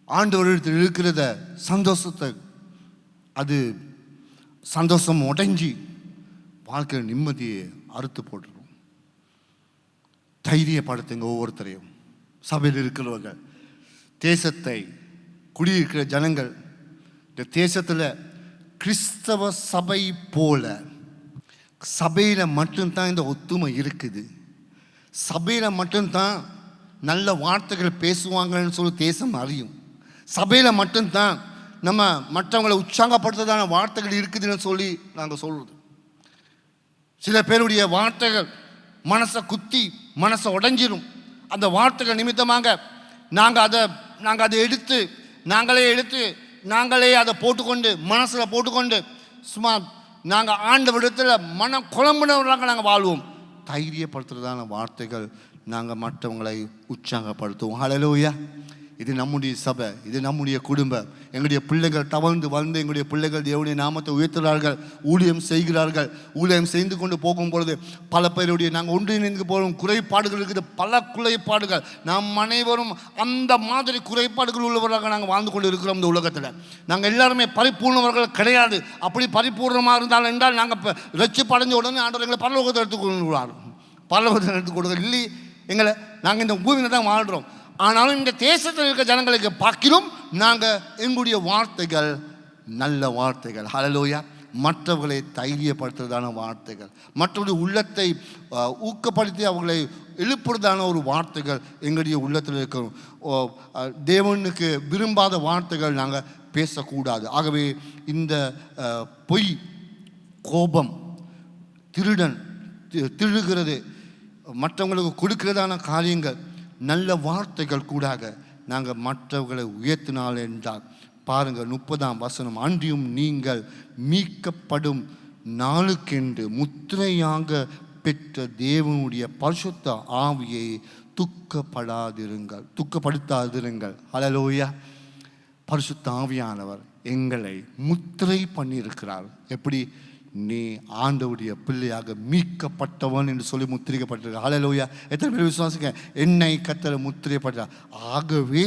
ஆண்டவரிடத்தில் இருக்கிறத சந்தோஷத்தை அது சந்தோஷம் உடைஞ்சி வாழ்க்கையில் நிம்மதியை அறுத்து போட்டுரும். தைரியப்படுத்துங்க ஒவ்வொருத்தரையும். சபையில் இருக்கிறவங்க, தேசத்தை குடியிருக்கிற ஜனங்கள், இந்த தேசத்தில் கிறிஸ்தவ சபை போல சபையில் மட்டும்தான் இந்த ஒத்துமை இருக்குது. சபையில் மட்டும்தான் நல்ல வார்த்தைகள் பேசுவாங்கன்னு சொல்லி தேசம் அறியும். சபையில் மட்டும்தான் நம்ம மற்றவங்களை உற்சாகப்படுத்துறதான வார்த்தைகள் இருக்குதுன்னு சொல்லி நாங்கள் சொல்கிறது. சில பேருடைய வார்த்தைகள் மனசை குத்தி மனசை உடைஞ்சிரும். அந்த வார்த்தைகள் நிமித்தமாக நாங்கள் அதை எடுத்து நாங்களே அதை போட்டுக்கொண்டு மனசில் போட்டுக்கொண்டு சும்மா நாங்கள் ஆண்டவரிடத்தில் மனம் குழம்புனவர்களாக நாங்கள் வாழ்வோம். தைரியப்படுத்துறதான வார்த்தைகள் நாங்கள் மற்றவங்களை உற்சாகப்படுத்துவோம். ஹல்லேலூயா. இது நம்முடைய சபை, இது நம்முடைய குடும்பம். எங்களுடைய பிள்ளைகள் தவழ்ந்து வந்து எங்களுடைய பிள்ளைகள் தேவனுடைய நாமத்தை உயர்த்துகிறார்கள், ஊழியம் செய்கிறார்கள். ஊழியம் செய்து கொண்டு போகும்பொழுது பல பேருடைய நாங்கள் ஒன்றிணைந்து போகும் குறைபாடுகள் இருக்குது, பல குறைபாடுகள். நாம் அனைவரும் அந்த மாதிரி குறைபாடுகள் உள்ளவர்களாக நாங்கள் வாழ்ந்து கொண்டு இருக்கிறோம். இந்த உலகத்தில் நாங்கள் எல்லாருமே பரிபூர்ணவர்கள் கிடையாது. அப்படி பரிபூர்ணமாக இருந்தால் என்றால் நாங்கள் இப்போ ரட்சிப்படைஞ்ச உடனே ஆண்டவர் எங்களை பரலோகத்தை எடுத்துக்கொள்வார். பரலோகத்தை எடுத்துக்கொள்வது இல்லை எங்களை. நாங்கள் இந்த பூமியில் தான் வாழ்கிறோம். ஆனாலும் இந்த தேசத்தில் இருக்க ஜனங்களுக்கு பார்க்கிறோம் நாங்கள் எங்களுடைய வார்த்தைகள் நல்ல வார்த்தைகள். ஹல்லேலூயா. மற்றவர்களை தைரியப்படுத்துறதான வார்த்தைகள், மற்றவருடைய உள்ளத்தை ஊக்கப்படுத்தி அவர்களை எழுப்புறதான ஒரு வார்த்தைகள் எங்களுடைய உள்ளத்தில் இருக்கிறோம். தேவனுக்கு விரும்பாத வார்த்தைகள் நாங்கள் பேசக்கூடாது. ஆகவே இந்த பொய், கோபம், திருடுகிறது, மற்றவங்களுக்கு கொடுக்கிறதான காரியங்கள், நல்ல வார்த்தைகள் கூடாக நாங்கள் மற்றவர்களை உயர்த்தினால் என்றால் பாருங்கள் 30ஆம் வசனம், அன்றியும் நீங்கள் மீட்கப்படும் நாளுக்கென்று முத்திரையாக பெற்ற தேவனுடைய பரிசுத்த ஆவியை துக்கப்படுத்தாதிருங்கள். ஹல்லேலூயா. பரிசுத்த ஆவியானவர் எங்களை முத்திரை பண்ணியிருக்கிறார். எப்படி? நீ ஆண்டவருடைய பிள்ளையாக மீட்கப்பட்டவன் என்று சொல்லி முத்திரிக்கப்பட்டிருக்க. ஹல்லேலூயா. எத்தனை பேர் விசுவாசிக்க? என்னை கர்த்தர் முத்திரைப்பட்டார், ஆகவே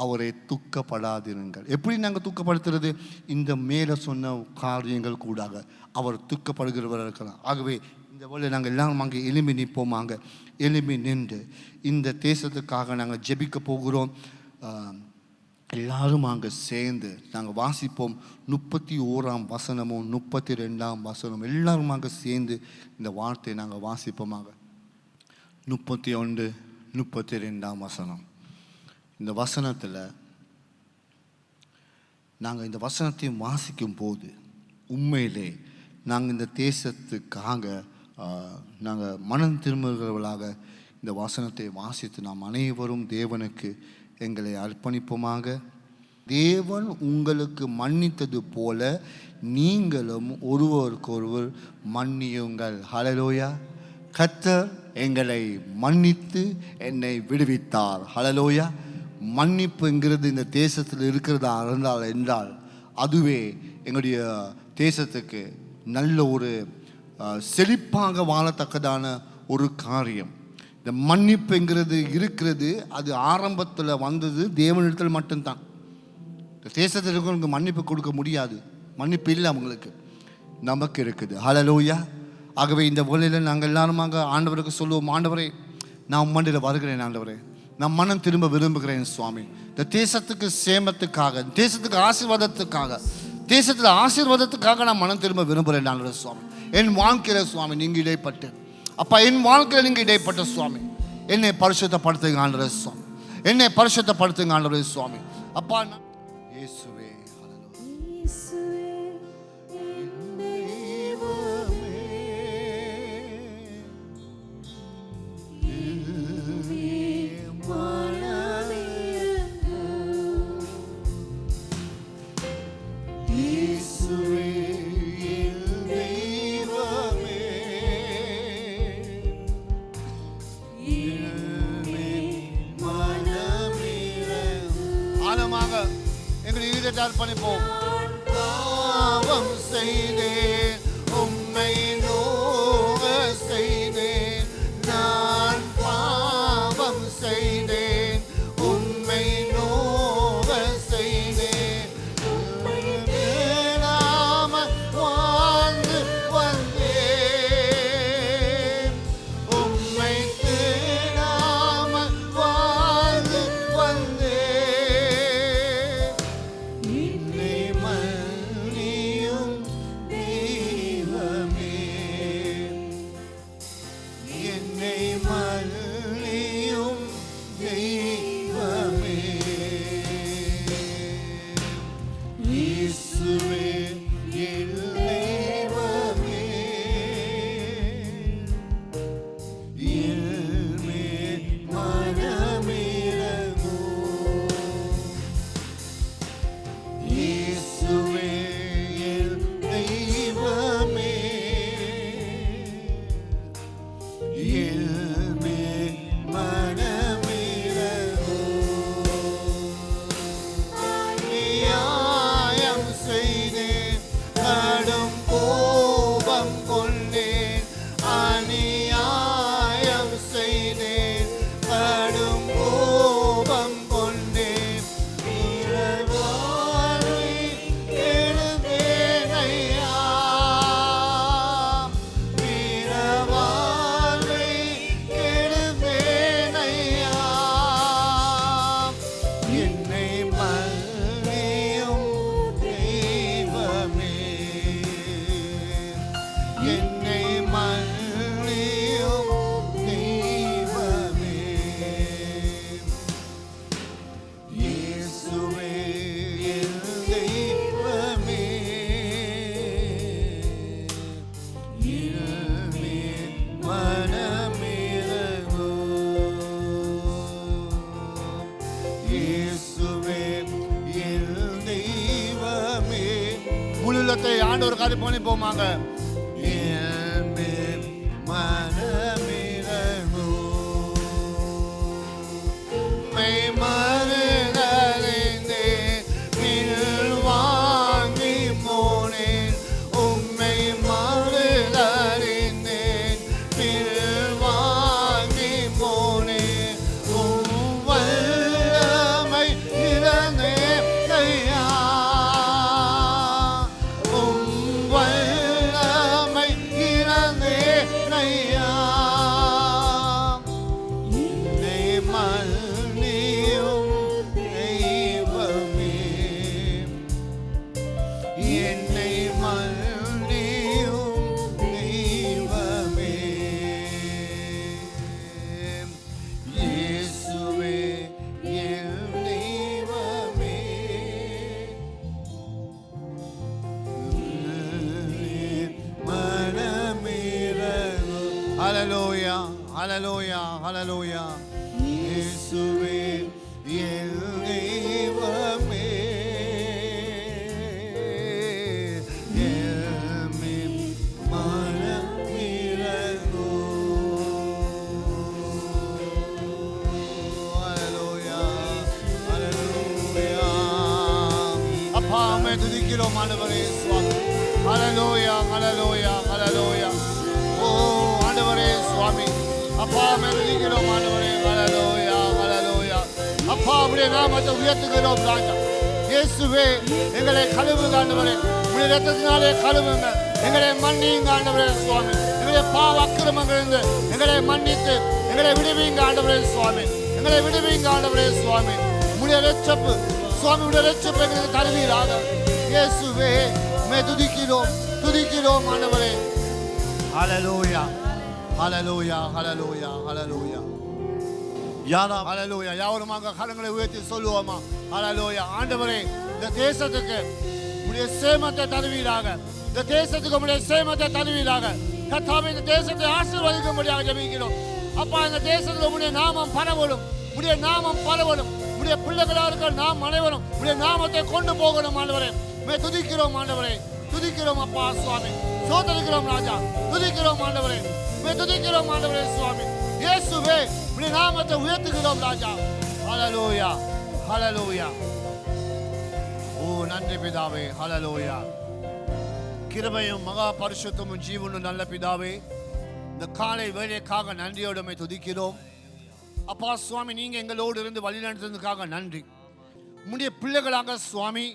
அவரை துக்கப்படாதிருங்கள். எப்படி நாங்கள் துக்கப்படுத்துறது? இந்த மேலே சொன்ன காரியங்கள் கூடாக அவர் துக்கப்படுகிறவர் இருக்கலாம். ஆகவே இந்த வேளை நாங்கள் எல்லாம் அங்கே எலும்பி நிற்போமாங்க. எலும்பி நின்று இந்த தேசத்துக்காக நாங்கள் ஜெபிக்க போகிறோம். எல்லாரும் அங்கே சேர்ந்து நாங்கள் வாசிப்போம். 31ஆம் வசனமும் 32ஆம் வசனம் எல்லாரும் அங்கே சேர்ந்து இந்த வார்த்தையை நாங்கள் வாசிப்போமாங்க. 31, 32ஆம் வசனம். இந்த வசனத்தில் நாங்கள் இந்த வசனத்தையும் வாசிக்கும் போது உண்மையிலே நாங்கள் இந்த தேசத்துக்காக நாங்கள் மனம் திரும்புகிறவர்களாக இந்த வசனத்தை வாசித்து நாம் அனைவரும் தேவனுக்கு எங்களை அர்ப்பணிப்போமாக. தேவன் உங்களுக்கு மன்னித்தது போல நீங்களும் ஒருவருக்கொருவர் மன்னியுங்கள். ஹல்லேலூயா. கர்த்தர் எங்களை மன்னித்து என்னை விடுவித்தார். ஹல்லேலூயா. மன்னிப்புங்கிறது இந்த தேசத்தில் இருக்கிறதா இருந்தால் என்றால் அதுவே எங்களுடைய தேசத்துக்கு நல்ல ஒரு செழிப்பாக வாழத்தக்கதான ஒரு காரியம். இந்த மன்னிப்புங்கிறது இருக்கிறது, அது ஆரம்பத்தில் வந்தது தேவனிடத்தில் மட்டும்தான். இந்த தேசத்தில் இருக்கிறவங்களுக்கு மன்னிப்பு கொடுக்க முடியாது, மன்னிப்பு இல்லை அவங்களுக்கு, நமக்கு இருக்குது. ஹல்லேலூயா. ஆகவே இந்த வேளையில் நாங்கள் எல்லாருமாக ஆண்டவருக்கு சொல்லுவோம், ஆண்டவரே நான் உம்மண்டியில் வருகிறேன், ஆண்டவரே நான் மனம் திரும்ப விரும்புகிறேன் சுவாமி. இந்த தேசத்துக்கு சேமத்துக்காக, தேசத்துக்கு தேசத்தில் ஆசீர்வாதத்துக்காக நான் மனம் திரும்ப விரும்புகிறேன் ஆண்டவரே சுவாமி. என் வாழ்க்கையில் சுவாமி நீங்கள் இடைப்பட்டு, அப்பா என் வாழ்க்கையில் நீங்கள் இடைப்பட்ட சுவாமி, என்னை பரிசுத்தப்படுத்துங்க ஆண்டவரே சுவாமி, என்னை பரிசுத்தப்படுத்துங்க ஆண்டவரே சுவாமி. அப்பா இயேசுவே ஆழமாக எங்கள் இதயத்தை அர்ப்பணிப்போம். பாவம் செய்தேன் உம்மை நோக செய்தேன் நான் பாவம் செய்தேன் உம்மை நோக செய்தேன் உம்மை தேடாம வாழ்ந்து வந்தேன் உம்மை தேடாம வாழ்ந்து வந்தேன் என்னை மன்னியும் தெய்வமே என்னை மன்னியும் தெய்வமே இயேசுவே என் தெய்வமே என் மேல் மனமிரங்கும் இயேசுவே என் தெய்வமே என் மேல் மனமிரங்கும் அநியாயம் செய்தேன் கடும் கோபம் கொண்டேன் அநியாயம் செய்தேன் கடும் கோபம் கொண்டேன் பிறவாழ்வை கெடுத்தேன் ஐயா பிறவாழ்வை கெடுத்தேன் ஐயா என்னை மன்னியும் தெய்வமே என்னை மன்னியும் தெய்வமே இயேசுவே என் தெய்வமே என் மேல் மனமிரங்கும் இயேசுவே என் தெய்வமே முழுலத்தை ஆண்டவர் காரி போனே போமாங்க என் மேல் மனமிரங்கும் மை மறுதலைந்தேன் பின் வாங்கி போனேன் உம்மை மறுதலைந்தேன் பின் வாங்கி போனேன் உம் வல்லமை இழந்தேன் ஐயா உம் வல்லமை இழந்தேன் ஐயா என்னை மன்னியும் தெய்வமே என்னை மன்னியும் தெய்வமே இயேசுவே என் தெய்வமே மனமிரங்கும் ஹல்லேலூயா ஹல்லேலூயா ஹல்லேலூயா இயேசுவே என் தெய்வமே என் மேல் மனமிரங்கும் ஹல்லேலூயா ஹல்லேலூயா அப்பா உம்மை துதிக்கிறோம் ஆண்டவரே சுவாமி ஹல்லேலூயா ஹல்லேலூயா ஹல்லேலூயா ஓ ஆண்டவரே சுவாமி அப்பா உம்மை துதிக்கிறோம் ஆண்டவரே ஹல்லேலூயா ஹல்லேலூயா அப்பா உம்முடைய நாமத்தை உயர்த்துகிறோம் ராஜா இயேசுவே எங்களை கழுவுங்க ஆண்டவரே உம்முடைய இரத்தத்தினாலே கழுவுங்க எங்களை மன்னியுங்க ஆண்டவரே சுவாமி எங்களுடைய பாவ அக்கிரமங்களிலிருந்து எங்களை மன்னித்து எங்களை விடுவீங்க ஆண்டவரே சுவாமி எங்களை விடுவீங்க ஆண்டவரே சுவாமி உம்முடைய இரட்சப்பு சுவாமி உடைய இரட்சப்பு எங்களுக்கு தருவீராக இயேசுவே உம்மை துதிக்கிறோம் ஆண்டவரே ஹல்லேலூயா ஹல்லேலூயா ஹல்லேலூயா ஹல்லேலூயா யாரா ஹல்லேலூயா யாவருமாக கரங்களை உயர்த்தி சொல்லுவோமா ஹல்லேலூயா ஆண்டவரே இந்த தேசத்துக்கு உம்முடைய சேமத்தை தருவீராக இந்த தேசத்துக்கு உம்முடைய சேமத்தை தருவீராக கர்த்தாவே இந்த தேசத்தை ஆசீர்வதிக்கும்படியாக ஜெபிக்கிறோம் அப்பா இந்த தேசத்தில் உம்முடைய நாமம் பரவலும் உம்முடைய நாமம் பரவலும் உம்முடைய பிள்ளைகளாக இருக்கிற நாம் அனைவரும் உம்முடைய நாமத்தை கொண்டு போகணும் ஆண்டவரே உம்மை துதிக்கிறோம் ஆண்டவரே துதிக்கிறோம் அப்பா சுவாமி சோதரிக்கிறோம் ராஜா துதிக்கிறோம் ஆண்டவரே உம்மை துதிக்கிறோம் ஆண்டவரே சுவாமி இயேசுவே உம்முடைய நாமத்தை உயர்த்துகிறோம் ராஜா ஹல்லேலூயா ஹல்லேலூயா ஓ நன்றி பிதாவே ஹல்லேலூயா கிருபையும் மகா பரிசுத்தமும் ஜீவனும் நல்ல பிதாவே, இந்த காலை வேலைக்காக நன்றியோடு துதிக்கிறோம். அப்பா சுவாமி, நீங்க எங்களோடு இருந்து வழி நடந்ததுக்காக நன்றி. உம்முடைய பிள்ளைகளாக சுவாமி,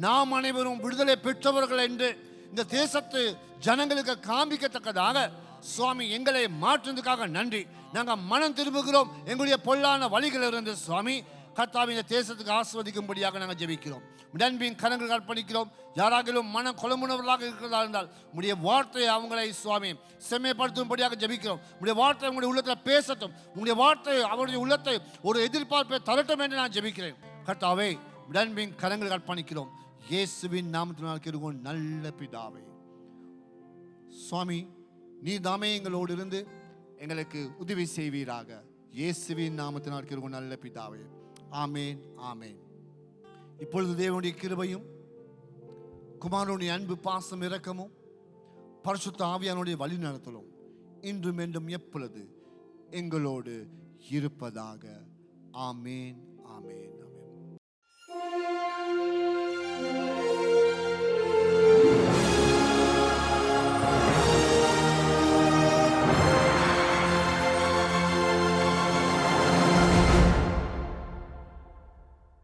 நாம் அனைவரும் விடுதலை பெற்றவர்கள் என்று இந்த தேசத்து ஜனங்களுக்கு காண்பிக்கத்தக்கதாக சுவாமி எங்களை மாற்றுவதற்காக நன்றி. நாங்கள் மனம் திரும்புகிறோம். எங்களுடைய பொல்லான வழிகளிலிருந்து சுவாமி கர்த்தாவே இந்த தேசத்துக்கு ஆஸ்வதிக்கும்படியாக நாங்கள் ஜெபிக்கிறோம். நன்பின் கரங்கள் அர்ப்பணிக்கிறோம். யாராகிலும் மனம் கொலமுனவர்களாக இருக்கிறதா இருந்தால் உடைய வார்த்தையை அவங்களை சுவாமி செம்மைப்படுத்தும்படியாக ஜெபிக்கிறோம். உடைய வார்த்தை உங்களுடைய உள்ளத்தில் பேசட்டும். உங்களுடைய வார்த்தை அவருடைய உள்ளத்தை ஒரு எதிர்பார்ப்பை தரட்டும் என்று நான் ஜெபிக்கிறேன். கர்த்தாவே, நன்பின் கரங்கள் அர்ப்பணிக்கிறோம். இயேசுவின் நாமத்தினால் கேட்கிறோம் நல்ல பிதாவே. சுவாமி, நீ தாமே எங்களோடு இருந்து எங்களுக்கு உதவி செய்வீராக. இயேசுவின் நாமத்தினால் கேட்கிறோம் நல்ல பிதாவே. ஆமேன், ஆமேன். இப்பொழுது தேவனுடைய கிருபையும் குமாரனுடைய அன்பு பாசம் இரக்கமும் பரிசுத்த ஆவியானுடைய வழி நடத்தலும் இன்றும் என்றும் எப்பொழுது எங்களோடு இருப்பதாக. ஆமேன், ஆமேன், ஆமேன்.